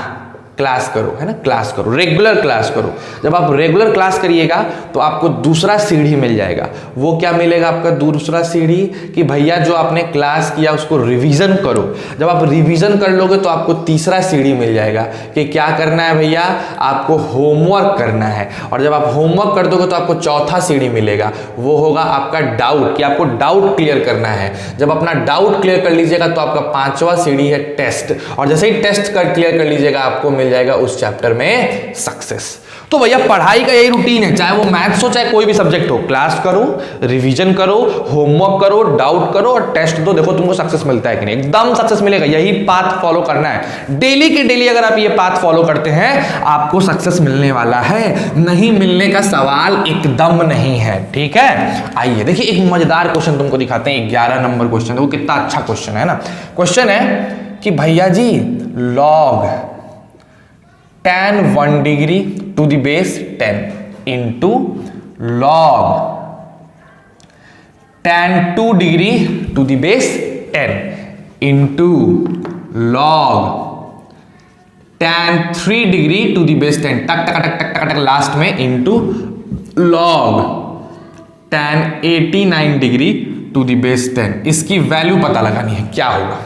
क्लास करो है ना, क्लास करो, रेगुलर क्लास करो। जब आप रेगुलर क्लास करिएगा तो आपको दूसरा सीढ़ी मिल जाएगा। वो क्या मिलेगा आपका दूसरा सीढ़ी, कि भैया जो आपने क्लास किया उसको रिवीजन करो। जब आप रिवीजन कर लोगे तो आपको तीसरा सीढ़ी मिल जाएगा कि क्या करना है भैया, आपको होमवर्क करना है। और जब आप होमवर्क कर दोगे तो आपको चौथा सीढ़ी मिलेगा, वो होगा आपका डाउट, कि आपको डाउट क्लियर करना है। जब अपना डाउट क्लियर कर लीजिएगा तो आपका 5वां सीढ़ी है टेस्ट, और जैसे ही टेस्ट क्लियर कर लीजिएगा आपको मिल जाएगा उस चैप्टर में सक्सेस। तो भैया पढ़ाई का यही रूटीन है, चाहे वो मैथ्स हो चाहे कोई भी सब्जेक्ट हो, क्लास करो, रिवीजन करो, होमवर्क करो, डाउट करो और टेस्ट दो, देखो तुमको सक्सेस मिलता है कि नहीं, एकदम सक्सेस मिलेगा। यही पाथ फॉलो करना है डेली के डेली। अगर आप ये पाथ फॉलो करते हैं आपको सक्सेस मिलने वाला है, नहीं मिलने का सवाल एकदम नहीं है, ठीक है। आइए देखिए एक मजेदार क्वेश्चन तुमको दिखाते हैं, 11 नंबर क्वेश्चन, देखो कितना अच्छा क्वेश्चन है ना। क्वेश्चन है कि भैया जी log tan 1 degree to the base 10 into log tan 2 degree to the base 10 into log tan 3 degree to the base 10, टक टक टक टक टक लास्ट में, into log tan 89 degree to the base 10। इसकी वैल्यू पता लगानी है, क्या होगा।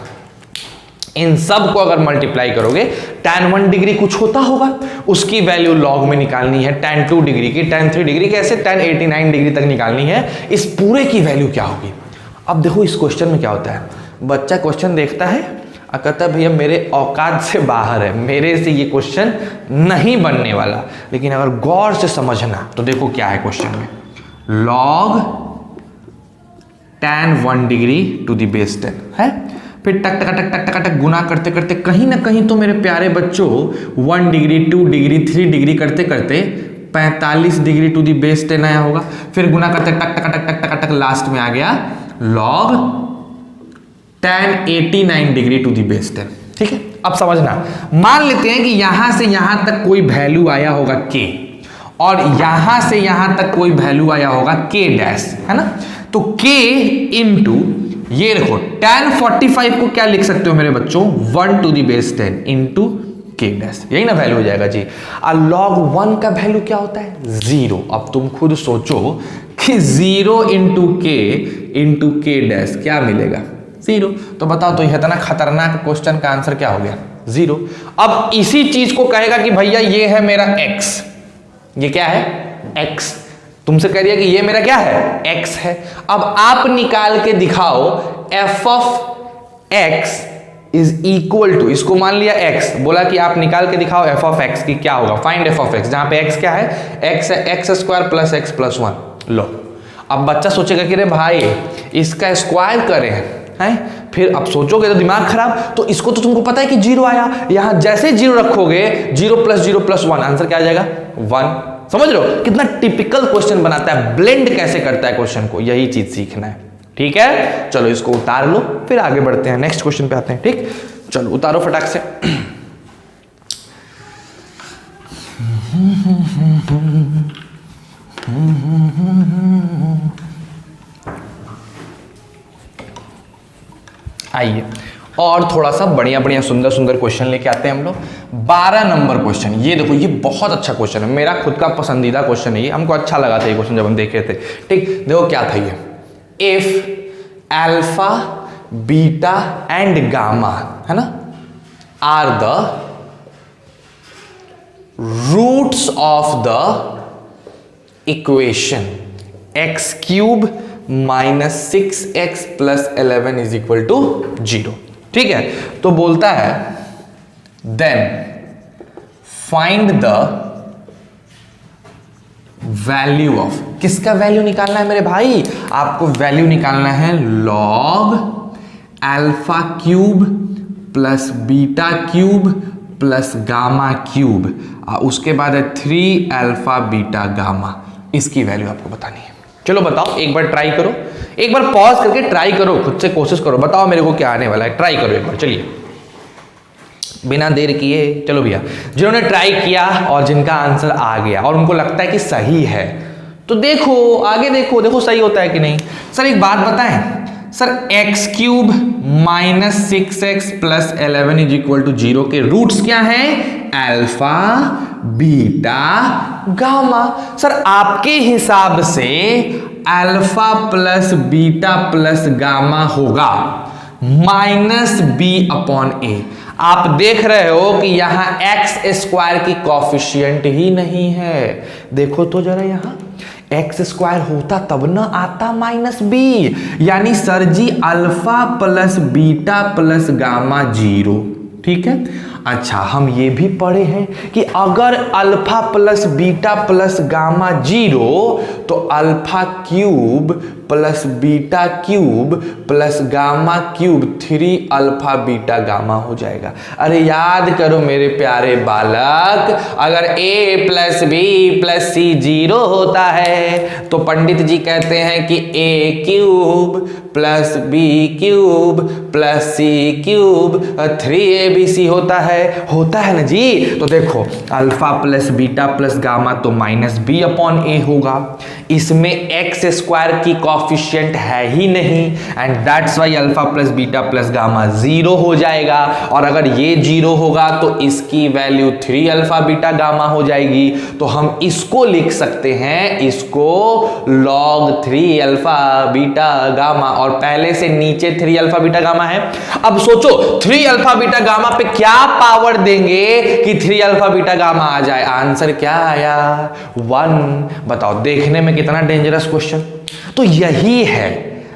इन सब को अगर मल्टीप्लाई करोगे, tan 1 डिग्री कुछ होता होगा, उसकी वैल्यू लॉग में निकालनी है, tan 2 डिग्री की, tan 3 डिग्री कैसे, tan 89 डिग्री तक निकालनी है। इस पूरे की वैल्यू क्या होगी। अब देखो इस क्वेश्चन में क्या होता है, बच्चा क्वेश्चन देखता है और कहता है भैया मेरे औकात से बाहर है, मेरे से ये क्वेश्चन नहीं बनने वाला। लेकिन अगर गौर से समझना तो देखो क्या है क्वेश्चन में, log tan 1 degree to the base 10 है, फिर टक टक टक टक टक टक गुना करते करते कहीं ना कहीं तो मेरे प्यारे बच्चों 1 डिग्री 2 डिग्री 3 डिग्री करते करते 45 डिग्री टू द बेस 10 आया होगा। फिर गुना करते टक टक टक टक टक टक लास्ट में आ गया log tan 89 degree to the base 10, ठीक है। अब समझना, मान लेते हैं कि यहां से यहां तक कोई वैल्यू आया होगा k, और यहां से यहां तक कोई वैल्यू आया होगा k डैश, है ना। तो k इंटू ये देखो tan 45 को क्या लिख सकते हो मेरे बच्चों, 1 टू द बेस 10 इंटू के डैश, यही ना वैल्यू हो जाएगा जी। और log 1 का वैल्यू क्या होता है? 0। अब तुम खुद सोचो कि 0 इंटू के डैश क्या मिलेगा? 0। तो बताओ तो यह इतना खतरनाक क्वेश्चन का आंसर क्या हो गया? 0। अब इसी चीज को कहेगा कि भैया ये है मेरा x, ये क्या है? x। तुमसे कह रही है कि ये मेरा क्या है? x है। अब आप निकाल के दिखाओ f of x is equal to, इसको मान लिया x, बोला कि आप निकाल के दिखाओ f ऑफ x की क्या होगा? फाइंड f ऑफ x, जहां पे x क्या है? x है x square plus x plus 1। लो, अब बच्चा सोचेगा कि रे भाई इसका स्क्वायर करें हैं, फिर अब सोचोगे तो दिमाग खराब। तो इसको तो तुमको पता है कि 0 आया, यहां जैसे 0 रखोगे 0 प्लस 1 आंसर क्या आ जाएगा? 1। समझ रहे हो कितना टिपिकल क्वेश्चन बनाता है, ब्लेंड कैसे करता है क्वेश्चन को, यही चीज सीखना है। ठीक है, चलो इसको उतार लो, फिर आगे बढ़ते हैं, नेक्स्ट क्वेश्चन पे आते हैं। ठीक, चलो उतारो फटाक से। आइए और थोड़ा सा बढ़िया बढ़िया सुंदर सुंदर क्वेश्चन लेके आते हैं हम लोग। 12 नंबर क्वेश्चन, ये देखो, ये बहुत अच्छा क्वेश्चन है, मेरा खुद का पसंदीदा क्वेश्चन है ये, हमको अच्छा लगा था ये क्वेश्चन जब हम देख रहे थे। ठीक, देखो क्या था ये, if alpha beta and gamma, है ना, are the roots of the equation x cube minus 6x plus 11 is equal to 0। ठीक है, तो बोलता है then find the value of, किसका वैल्यू निकालना है मेरे भाई? आपको वैल्यू निकालना है log alpha cube plus beta cube plus gamma cube, उसके बाद है 3 अल्फा बीटा गामा, इसकी वैल्यू आपको बतानी है। चलो बताओ, एक बार ट्राई करो, एक बार पॉज करके ट्राई करो, खुद से कोशिश करो, बताओ मेरे को क्या आने वाला है, ट्राई करो एक बार। चलिए बिना देर किए, चलो भैया जिन्होंने ट्राई किया और जिनका आंसर आ गया और उनको लगता है कि सही है, तो देखो आगे, देखो देखो सही होता है कि नहीं। सर एक बात बताएं sir, x cube minus 6x plus 11 is equal to 0 के रूट्स क्या हैं? Alpha beta gamma. सर आपके हिसाब से alpha plus beta plus gamma होगा माइनस बी अपॉन ए। आप देख रहे हो कि यहां एक्स स्क्वायर की कॉफिशिएंट ही नहीं है, देखो तो जरा, यहां एक्स स्क्वायर होता तब ना आता माइनस बी, यानी sir ji alpha plus beta plus gamma 0। ठीक है, अच्छा हम ये भी पढ़े हैं कि अगर alpha plus beta plus gamma 0 तो alpha cube plus beta cube plus gamma cube 3 alpha beta gamma हो जाएगा। अरे याद करो मेरे प्यारे बालक, अगर a प्लस बी प्लस सी 0 होता है तो पंडित जी कहते हैं कि a cube plus B cube plus C cube 3abc होता है ना जी। तो देखो alpha plus beta plus gamma तो माइनस बी अपॉन ए होगा, इसमें एक्स स्क्वायर की कॉफिशिएंट है ही नहीं and that's why alpha plus beta plus gamma 0 हो जाएगा, और अगर ये 0 होगा तो इसकी वैल्यू 3 अल्फा बीटा गामा हो जाएगी। तो हम इसको लिख सकते हैं, इसको लॉग 3 अल्फा बीटा गामा, और पहले से नीचे 3 अल्फा बीटा गामा है। अब सोचो 3 अल्फा बीटा गामा पे क्या पावर देंगे कि 3 अल्फा बीटा गामा आ जाए, आंसर क्या आया? 1। बताओ देखने में कितना डेंजरस क्वेश्चन। तो यही है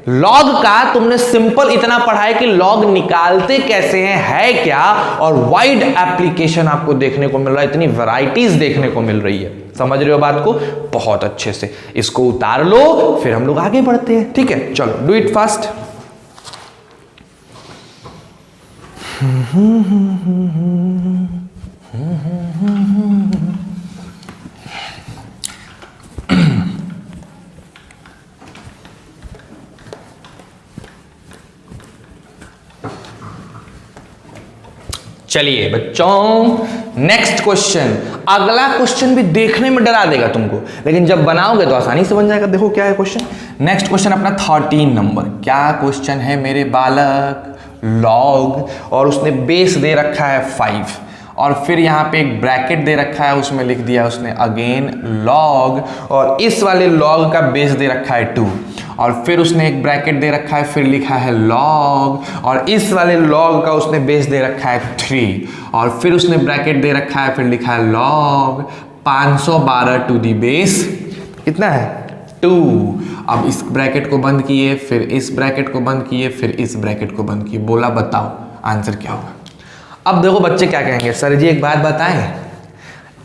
लॉग का, तुमने सिंपल इतना पढ़ा है कि लॉग निकालते कैसे हैं, है क्या, और वाइड एप्लीकेशन आपको देखने को मिल रहा है, इतनी वैरायटीज देखने को मिल रही है। समझ रहे हो बात को बहुत अच्छे से, इसको उतार लो फिर हम लोग आगे बढ़ते हैं। ठीक है, चलो डू इट फास्ट। चलिए बच्चों नेक्स्ट क्वेश्चन, अगला क्वेश्चन भी देखने में डरा देगा तुमको, लेकिन जब बनाओगे तो आसानी से बन जाएगा। देखो क्या है क्वेश्चन, नेक्स्ट क्वेश्चन अपना 13 नंबर। क्या क्वेश्चन है मेरे बालक? लॉग, और उसने बेस दे रखा है 5, और फिर यहाँ पे एक ब्रैकेट दे रखा है, उसमें लिख दिया उसने अगेन लॉग, और इस वाले लॉग का बेस दे रखा है 2, और फिर उसने एक ब्रैकेट दे रखा है, फिर लिखा है लॉग, और इस वाले लॉग का उसने बेस दे रखा है 3, और फिर उसने ब्रैकेट दे रखा है, फिर लिखा है लॉग 512 टू दी बेस कितना है 2। अब इस ब्रैकेट को बंद किए, फिर इस ब्रैकेट को बंद किए, फिर इस ब्रैकेट को बंद किए, बोला बताओ आंसर क्या होगा। अब देखो बच्चे क्या कहेंगे, सर जी एक बात बताएं,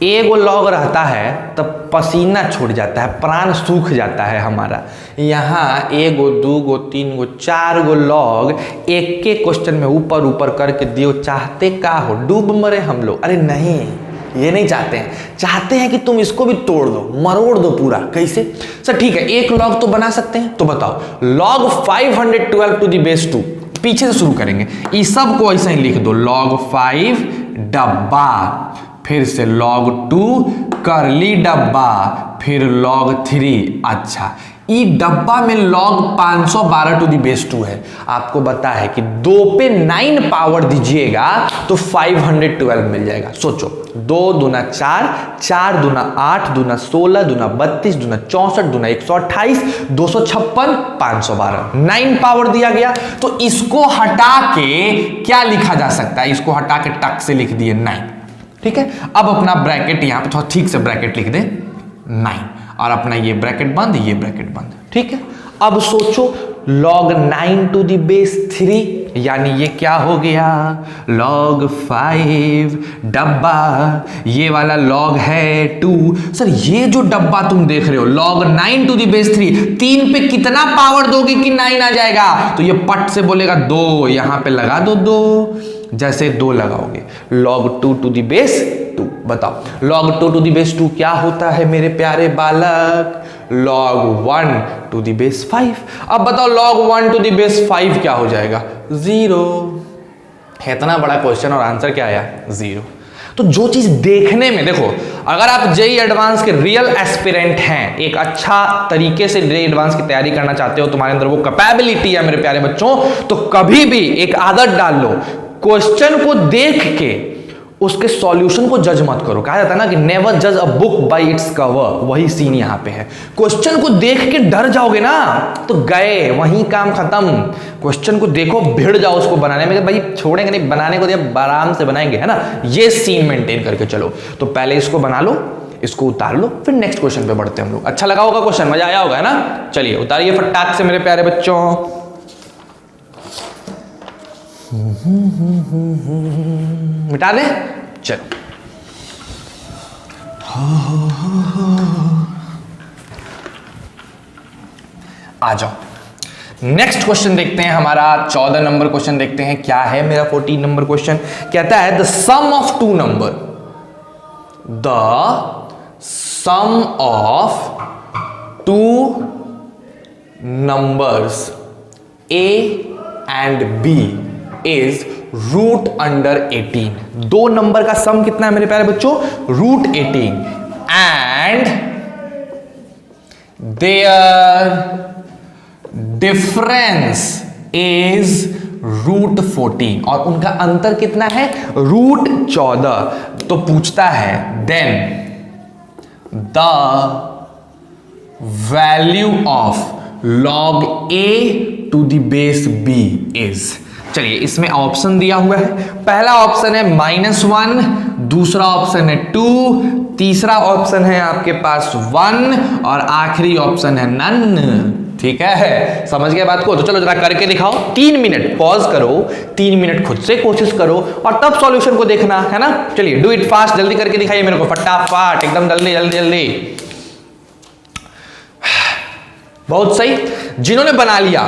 एक वो लॉग रहता है तब पसीना छूट जाता है, प्राण सूख जाता है हमारा। यहाँ 1 2 3 4 लॉग एक के क्वेश्चन में ऊपर ऊपर करके दियो, चाहते का हो डूब मरे हम लोग। अरे नहीं, ये नहीं चाहते हैं, चाहते हैं कि तुम इसको भी तोड़ दो, मरोड़ दो पूरा। कैसे सर? ठीक है, एक लॉग तो बना सकते हैं, तो बताओ लॉग 512 टू दी बेस 2, पीछे से शुरू करेंगे, इस सब को ऐसा ही लिख दो, log 5 डब्बा, फिर से log 2 करली डब्बा, फिर log 3। अच्छा, ई डब्बा में log 512 टू दी बेस 2 है। आपको बता है कि 2 पे 9 पावर दीजिएगा तो 512 मिल जाएगा। सोचो, 2 दूना 4, 4 दूना 8, दूना 16, दूना 32, दूना 64, दूना 128, 256, 512, 9 पावर दिया गया। तो इसको हटा के क्या लिखा जा सकता है? इसको हटा के टक से लिख दिए 9। ठीक है, अब अपना ब्रैकेट यहाँ पे थोड़ा ठीक से ब्रैकेट लिख दे 9, और अपना ये ब्रैकेट बंद, ये ब्रैकेट बंद। ठीक है, अब सोचो log 9 टू दी बेस 3, यानी ये क्या हो गया log 5 डब्बा, ये वाला log है 2। सर ये जो डब्बा तुम देख रहे हो log 9 टू दी बेस 3, 3 पे कितना पावर दोगे कि 9 आ जाएगा? तो ये पट से बोलेगा 2, यहां पे लगा दो 2, जैसे 2 लगाओगे log 2 टू दी बेस 2। बताओ log 2 टू दी बेस 2 क्या होता है मेरे प्यारे बालक? log 1 to the base 5। अब बताओ log 1 टू दी बेस 5 क्या हो जाएगा? 0। इतना बड़ा क्वेश्चन और आंसर क्या आया? 0। तो जो चीज देखने में, देखो अगर आप जेईई एडवांस के रियल एस्पिरेंट हैं, एक अच्छा तरीके से जेईई एडवांस की तैयारी करना चाहते हो, तुम्हारे अंदर वो कैपेबिलिटी है मेरे प्यारे बच्चों, तो कभी भी एक आदत डाल लो, क्वेश्चन को देख के उसके सॉल्यूशन को जज मत करो। कहा जाता है ना कि नेवर जज a book by its cover, वही सीन यहाँ पे है। क्वेश्चन को देख के डर जाओगे ना तो गए, वहीं काम खत्म। क्वेश्चन को देखो, भिड़ जाओ उसको बनाने में, भाई छोड़ेंगे नहीं, बनाने को दिया आराम से बनाएंगे, है ना। ये सीन मेंटेन करके चलो। तो पहले इसको बना लो, इसको उतार लो, फिर नेक्स्ट क्वेश्चन पे बढ़ते हैं हम लोग। अच्छा लगा होगा क्वेश्चन, मजा आया होगा, है ना। चलिए उतारिए फटाक से मेरे प्यारे बच्चों। मिटा दे, चलो। आ जाओ, नेक्स्ट क्वेश्चन देखते हैं। हमारा 14 नंबर क्वेश्चन देखते हैं क्या है। मेरा 14 नंबर क्वेश्चन कहता है the sum of two number, the sum of two numbers A and B is root under 18। दो नंबर का सम कितना है मेरे प्यारे बच्चों? Root 18, and their difference is root 14, और उनका अंतर कितना है? रूट 14। तो पूछता है then the value of log A to the base B is. चलिए इसमें ऑप्शन दिया हुआ है। पहला ऑप्शन है -1, दूसरा ऑप्शन है 2, तीसरा ऑप्शन है आपके पास 1, और आखिरी ऑप्शन है नन। ठीक है, समझ गए बात को? तो चलो जरा करके दिखाओ। 3 मिनट पॉज करो, 3 मिनट खुद से कोशिश करो, और तब सॉल्यूशन को देखना, है ना। चलिए डू इट फास्ट, जल्दी करके दिखाइए मेरे को, फटाफट, एकदम जल्दी जल्दी जल्दी। बहुत सही, जिन्होंने बना लिया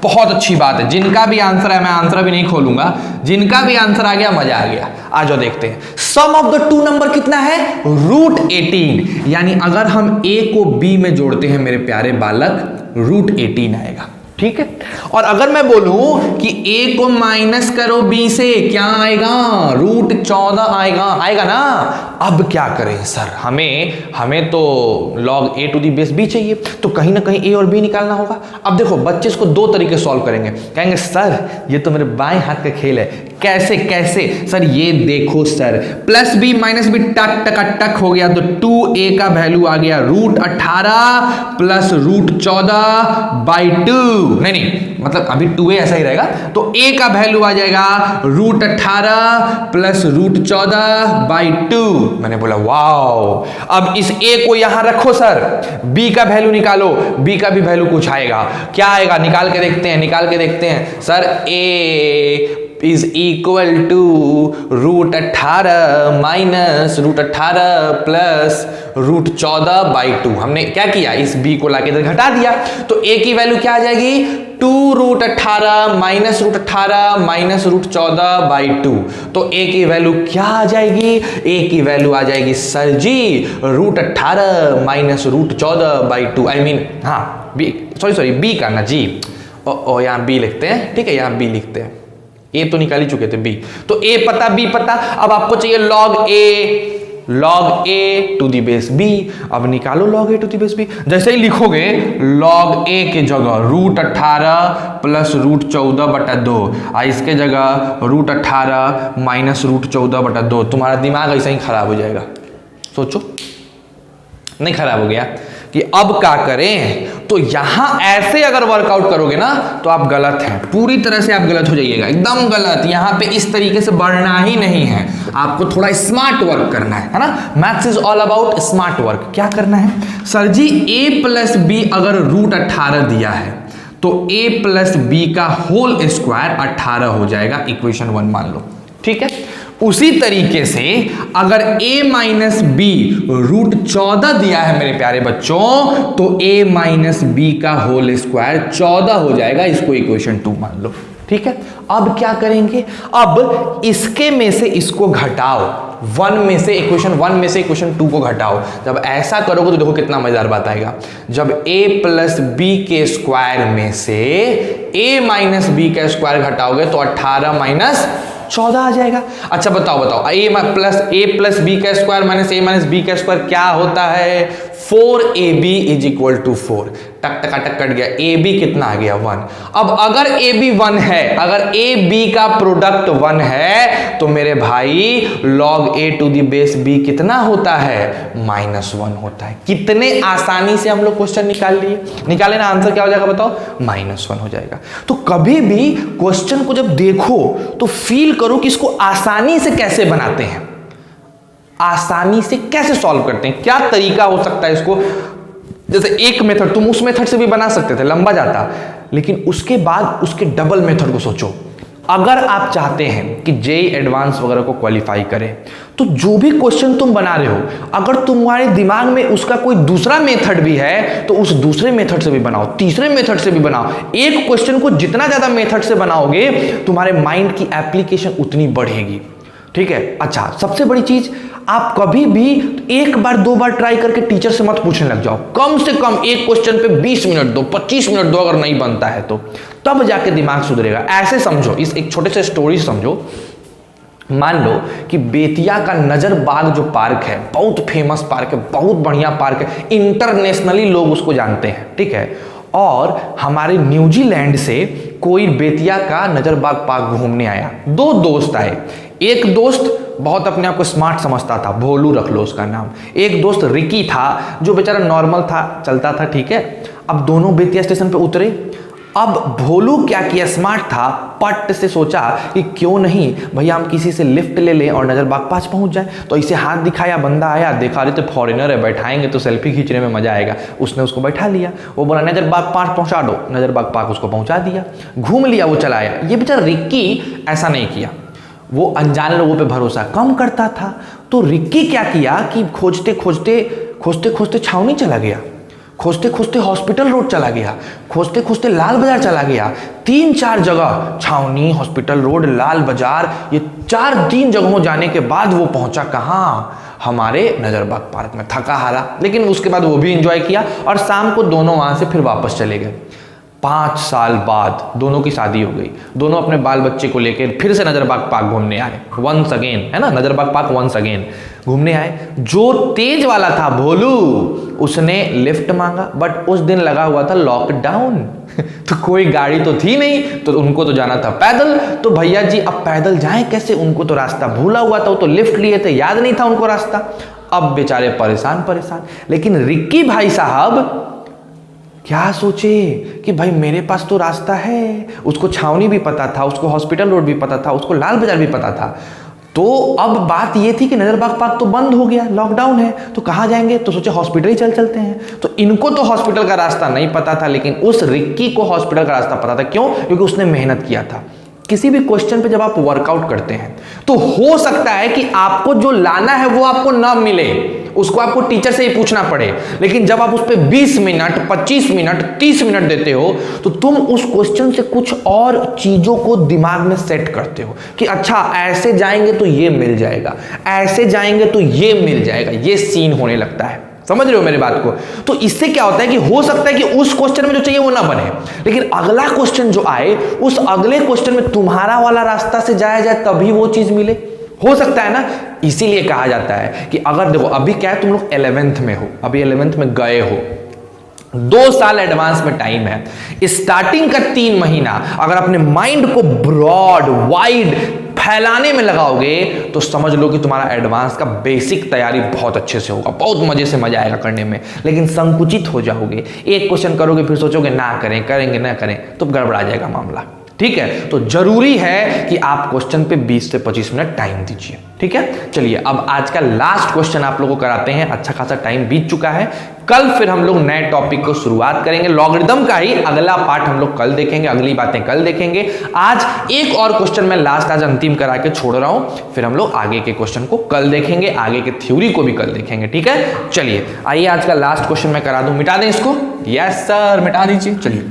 बहुत अच्छी बात है। जिनका भी आंसर है, मैं आंसर भी नहीं खोलूंगा, जिनका भी आंसर आ गया मजा आ गया। आ जाओ देखते हैं। सम ऑफ द टू नंबर कितना है? रूट 18। यानी अगर हम A को B में जोड़ते हैं मेरे प्यारे बालक, रूट 18 आएगा। ठीक है। और अगर मैं बोलूं कि a को माइनस करो b से, क्या आएगा? √14 आएगा, आएगा ना। अब क्या करें सर, हमें तो log a to the base b चाहिए, तो कहीं ना कहीं a और b निकालना होगा। अब देखो बच्चे इसको दो तरीके सॉल्व करेंगे, कहेंगे सर ये तो मेरे बाएं हाथ का खेल है। कैसे कैसे सर? ये देखो sir, plus B minus B टक टका टक हो गया, तो 2a का वैल्यू आ गया √18 प्लस √14/2। नहीं मतलब अभी 2a ऐसा ही रहेगा, तो a का वैल्यू आ जाएगा √18 प्लस √14/2। मैंने बोला वाओ। अब इस a को यहां रखो सर, b का वैल्यू निकालो, b का भी वैल्यू कुछ आएगा। क्या आएगा? निकाल के देखते हैं sir. a is equal to √18 minus √18 plus √14/2। हमने क्या किया? इस b को लाके इधर घटा दिया, तो a की वैल्यू क्या आ जाएगी? 2√18 माइनस √18 माइनस √14/2। तो a की वैल्यू क्या आ जाएगी? a की वैल्यू आ जाएगी सर जी √18 माइनस √14/2। आई मीन हाँ b, सॉरी b का ना जी, यहाँ b लिखते हैं, ठीक है, यहाँ b लिखते हैं। a तो निकाल ही चुके थे, b तो a पता b पता। अब आपको चाहिए log a to the base b। अब निकालो log a to the base b। जैसे ही लिखोगे log a के जगह √18 प्लस √14/2, इसके जगह √18 माइनस √14/2। तुम्हारा दिमाग ऐसा ही खराब हो जाएगा। सोचो, नहीं खराब हो गया कि अब क्या करें? तो यहां ऐसे अगर वर्कआउट करोगे ना तो आप गलत हैं, पूरी तरह से आप गलत हो जाइएगा, एकदम गलत। यहां पे इस तरीके से बढ़ना ही नहीं है, आपको थोड़ा स्मार्ट वर्क करना है ना। Maths is all about smart work. क्या करना है सर जी? a प्लस बी अगर √18 दिया है तो a प्लस बी का होल स्क्वायर 18 हो जाएगा, इक्वेशन 1 मान लो, ठीक है। उसी तरीके से अगर a माइनस बी √14 दिया है मेरे प्यारे बच्चों, तो a माइनस बी का होल स्क्वायर 14 हो जाएगा, इसको इक्वेशन 2 मान लो, ठीक है। अब क्या करेंगे? अब इसके में से इसको घटाओ, 1 में से इक्वेशन 1 में से इक्वेशन 2 को घटाओ। जब ऐसा करोगे तो देखो कितना मजेदार बात आएगा। जब a प्लस बी के स्क्वायर में से a माइनस बी का स्क्वायर घटाओगे तो 18 माइनस 14 आ जाएगा। अच्छा बताओ a प्लस बी का square minus a minus B का स्क्वायर क्या होता है? 4ab is equal to 4। टक टका टक कट गया, ab कितना आ गया? 1। अब अगर ab 1 है, अगर ab का प्रोडक्ट 1 है, तो मेरे भाई log a to the base b कितना होता है? -1 होता है। कितने आसानी से हम लोग क्वेश्चन निकाले ना। आंसर क्या हो जाएगा बताओ? -1 हो जाएगा। तो कभी भी क्वेश्चन को जब देखो तो फील करो कि इसको आसानी से कैसे बनाते हैं, आसानी से कैसे सॉल्व करते हैं, क्या तरीका हो सकता है इसको। जैसे एक मेथड तुम उस मेथड से भी बना सकते थे, लंबा जाता, लेकिन उसके बाद उसके डबल मेथड को सोचो। अगर आप चाहते हैं कि जेईई एडवांस वगैरह को क्वालिफाई करें, तो जो भी क्वेश्चन तुम बना रहे हो, अगर तुम्हारे दिमाग में उसका कोई दूसरा मेथड भी है तो उस दूसरे मेथड से भी बनाओ, तीसरे मेथड से भी बनाओ। एक क्वेश्चन को जितना ज्यादा मेथड से बनाओगे, तुम्हारे माइंड की एप्लीकेशन उतनी बढ़ेगी, ठीक है। अच्छा, सबसे बड़ी चीज, आप कभी भी एक बार 2 बार ट्राई करके टीचर से मत पूछने लग जाओ। कम से कम एक क्वेश्चन पे 20 मिनट दो, 25 मिनट दो, अगर नहीं बनता है तो तब जाके दिमाग सुधरेगा। ऐसे समझो, इस एक छोटे से स्टोरी समझो। मान लो कि बेतिया का नजर बाग जो पार्क है, बहुत फेमस पार्क है, बहुत बढ़िया पार्क है, इंटरनेशनली लोग उसको जानते हैं, ठीक है। और हमारे न्यूजीलैंड से कोई बेतिया का नजर बाग पार्क घूमने आया। 2 दोस्त आए। एक दोस्त बहुत अपने आप को स्मार्ट समझता था, भोलू रख लो उसका नाम। एक दोस्त रिकी था, जो बेचारा नॉर्मल था, चलता था, ठीक है। अब दोनों बेतिया स्टेशन पे उतरे। अब भोलू क्या किया, स्मार्ट था, पट से सोचा कि क्यों नहीं भैया हम किसी से लिफ्ट ले लें और नजर बाग पास पहुंच जाए। तो इसे हाथ दिखाया, बंदा आया, देखा अरे तो फॉरेनर है, बैठाएंगे तो सेल्फी खींचने में मजा आएगा। उसने उसको बैठा लिया। वो बोला नजर बाग पास पहुंचा दो, नजर बाग पास उसको पहुंचा दिया, घूम लिया, वो चला आया। ये बेचारा रिक्की ऐसा नहीं किया, वो अनजान लोगों पे भरोसा कम करता था। तो रिक्की क्या किया कि खोजते खोजते छावनी चला गया, खोजते खोजते हॉस्पिटल रोड चला गया, खोजते खोजते लाल बाजार चला गया। 3-4 जगह, छावनी, हॉस्पिटल रोड, लाल बाजार, ये 3 जगहों जाने के बाद वो पहुंचा कहाँ? हमारे नजरबाग पार्क में। थका हारा, लेकिन उसके बाद वो भी एंजॉय किया और शाम को दोनों वहां से फिर वापस चले गए। 5 साल बाद दोनों की शादी हो गई, दोनों अपने बाल बच्चे को लेकर फिर से नजरबाग पार्क घूमने आए, वंस अगेन, है ना, नजरबाग पार्क वंस अगेन घूमने आए। जो तेज वाला था भोलू, उसने लिफ्ट मांगा, बट उस दिन लगा हुआ था लॉकडाउन तो कोई गाड़ी तो थी नहीं, तो उनको तो जाना था पैदल। तो भैया जी अब पैदल जाएं कैसे, उनको तो रास्ता भूला हुआ था, वो तो लिफ्ट लिए थे, याद नहीं था उनको रास्ता। अब बेचारे परेशान परेशान। लेकिन रिक्की भाई साहब क्या सोचे कि भाई मेरे पास तो रास्ता है, उसको छावनी भी पता था, उसको हॉस्पिटल रोड भी पता था, उसको लाल बाजार भी पता था। तो अब बात ये थी कि नजरबाग पार्क तो बंद हो गया, लॉकडाउन है, तो कहाँ जाएंगे, तो सोचे हॉस्पिटल ही चलते हैं। तो इनको तो हॉस्पिटल का रास्ता नहीं पता था, लेकिन उस रिक्की को हॉस्पिटल का रास्ता पता था। क्यों? क्योंकि उसने मेहनत किया था। किसी भी क्वेश्चन पे जब आप वर्कआउट करते हैं तो हो सकता है कि आपको जो लाना है वो आपको ना मिले, उसको आपको टीचर से ही पूछना पड़े, लेकिन जब आप उस पर 20 मिनट 25 मिनट 30 मिनट देते हो तो तुम उस क्वेश्चन से कुछ और चीजों को दिमाग में सेट करते हो कि अच्छा ऐसे जाएंगे तो ये मिल जाएगा, ऐसे जाएंगे तो ये मिल जाएगा, ये सीन होने लगता है। समझ रहे हो मेरी बात को? तो इससे क्या होता है कि हो सकता है कि उस क्वेश्चन में जो चाहिए वो ना बने, लेकिन अगला क्वेश्चन जो आए उस अगले क्वेश्चन में तुम्हारा वाला रास्ता से जाया जाए तभी वो चीज मिले। हो सकता है ना, इसीलिए कहा जाता है कि अगर देखो अभी क्या है, तुम लोग 11th में हो, अभी 11th में गए हो, 2 साल एडवांस में टाइम है, स्टार्टिंग का 3 महीना अगर अपने माइंड को ब्रॉड वाइड फैलाने में लगाओगे तो समझ लो कि तुम्हारा एडवांस का बेसिक तैयारी बहुत अच्छे से होगा, बहुत मजे से मजा आएगा करने में। लेकिन संकुचित हो जाओगे, एक क्वेश्चन करोगे फिर सोचोगे ना करें, करेंगे ना करें, तो गड़बड़ा जाएगा मामला। ठीक है, तो जरूरी है कि आप क्वेश्चन पे 20 से 25 मिनट टाइम दीजिए। ठीक है, चलिए अब आज का लास्ट क्वेश्चन आप लोगों को कराते हैं। अच्छा खासा टाइम बीत चुका है, कल फिर हम लोग नए टॉपिक को शुरुआत करेंगे। लॉगरिदम का ही अगला पार्ट हम लोग कल देखेंगे, अगली बातें कल देखेंगे। आज एक और क्वेश्चन मैं लास्ट आज अंतिम करा के छोड़ रहा हूं, फिर हम लोग आगे के क्वेश्चन को कल देखेंगे, आगे के थ्योरी को भी कल देखेंगे। ठीक है, चलिए आइए आज का लास्ट क्वेश्चन मैं करा दूं, मिटा दें इसको। यस सर, मिटा दीजिए। चलिए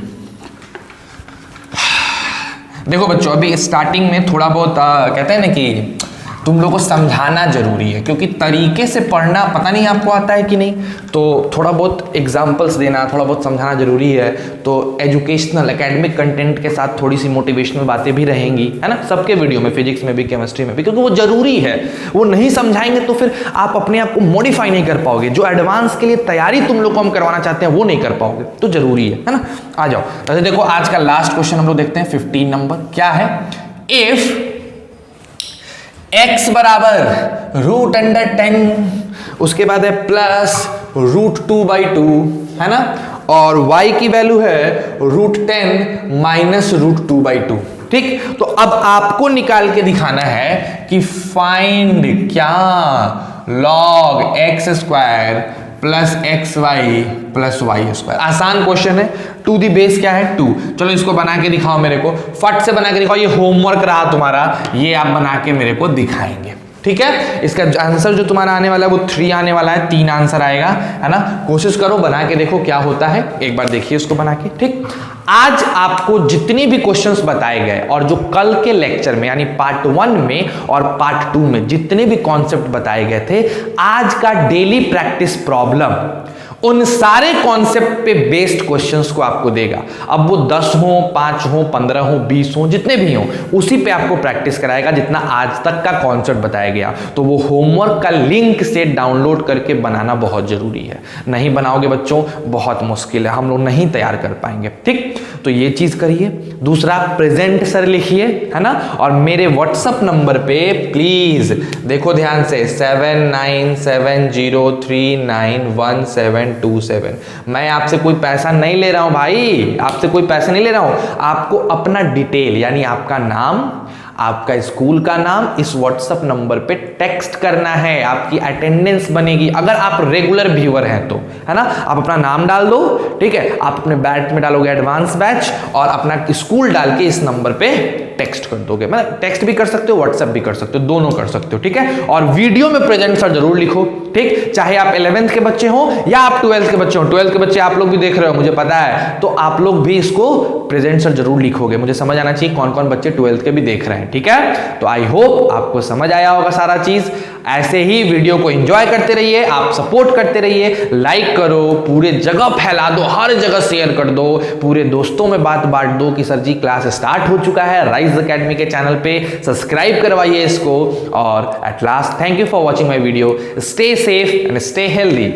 देखो बच्चों, अभी स्टार्टिंग में थोड़ा बहुत कहते हैं ना कि तुम लोगों को समझाना जरूरी है, क्योंकि तरीके से पढ़ना पता नहीं आपको आता है कि नहीं, तो थोड़ा बहुत एग्जांपल्स देना, थोड़ा बहुत समझाना जरूरी है। तो एजुकेशनल एकेडमिक कंटेंट के साथ थोड़ी सी मोटिवेशनल बातें भी रहेंगी, है ना, सबके वीडियो में, फिजिक्स में भी, केमिस्ट्री में भी, क्योंकि वो जरूरी है। वो नहीं समझाएंगे तो फिर आप अपने आप को मॉडिफाई नहीं कर पाओगे, जो एडवांस के लिए तैयारी तुम लोग को हम करवाना चाहते हैं वो नहीं कर पाओगे, तो जरूरी है ना। आ जाओ, तो देखो आज का लास्ट क्वेश्चन हम लोग देखते हैं, 15 नंबर। क्या है? इफ x बराबर √10, उसके बाद है प्लस √2/2, है ना, और y की वैल्यू है √10 माइनस √2/2। ठीक, तो अब आपको निकाल के दिखाना है कि फाइंड क्या log x² plus xy plus y²। आसान क्वेश्चन है, टू दी बेस क्या है 2। चलो इसको बना के दिखाओ मेरे को, फट से बना के दिखाओ, ये होमवर्क रहा तुम्हारा, ये आप बना के मेरे को दिखाएंगे। ठीक है, इसका आंसर जो तुम्हारा आने वाला है वो 3 आने वाला है, 3 आंसर आएगा, है ना। कोशिश करो, बना के देखो क्या होता है, एक बार देखिए उसको बना के। ठीक, आज आपको जितनी भी क्वेश्चंस बताए गए और जो कल के लेक्चर में यानी पार्ट 1 में और पार्ट 2 में जितने भी कॉन्सेप्ट बताए गए थे, आज का डेली प्रैक्टिस प्रॉब्लम उन सारे कॉन्सेप्ट पे बेस्ड क्वेश्चंस को आपको देगा। अब वो 10 हो, 5 हो, 15 हो, 20 हो, जितने भी हो, उसी पे आपको प्रैक्टिस कराएगा जितना आज तक का कॉन्सेप्ट बताया गया। तो वो होमवर्क का लिंक से डाउनलोड करके बनाना बहुत जरूरी है, नहीं बनाओगे बच्चों बहुत मुश्किल है, हम लोग नहीं तैयार कर पाएंगे। ठीक, तो ये चीज करिए। दूसरा, प्रेजेंट सर लिखिए, है ना, और मेरे व्हाट्सएप नंबर पे प्लीज देखो ध्यान से, 7970391727। मैं आपसे कोई पैसा नहीं ले रहा हूं भाई, आपसे कोई पैसा नहीं ले रहा हूं, आपको अपना डिटेल यानी आपका नाम, आपका स्कूल का नाम इस व्हाट्सएप नंबर पे टेक्स्ट करना है, आपकी अटेंडेंस बनेगी अगर आप रेगुलर व्यूअर हैं तो, है ना। आप अपना नाम डाल दो, ठीक है, आप अपने बैच में डालोगे एडवांस बैच और अपना स्कूल डाल के इस नंबर पे टेक्स्ट कर दोगे। मतलब टेक्स्ट भी कर सकते हो, व्हाट्सएप भी कर सकते हो, दोनों कर सकते हो। ठीक है, और वीडियो में प्रेजेंट सर जरूर लिखो। ठीक, चाहे आप 11th के बच्चे हो या आप 12th के बच्चे हो, 12th के बच्चे आप लोग भी देख रहे हो मुझे पता है, तो आप लोग भी इसको प्रेजेंट सर जरूर लिखोगे। मुझे समझ आना चाहिए कौन कौन बच्चे 12th के भी देख रहे हैं। ठीक है, तो आई होप आपको समझ आया होगा सारा चीज। ऐसे ही वीडियो को एंजॉय करते रहिए, आप सपोर्ट करते रहिए, लाइक करो, पूरे जगह फैला दो, हर जगह शेयर कर दो, पूरे दोस्तों में बात बांट दो कि सर जी क्लास स्टार्ट हो चुका है राइज एकेडमी के चैनल पे, सब्सक्राइब करवाइए इसको। और at last thank you for watching my video, stay safe and stay healthy.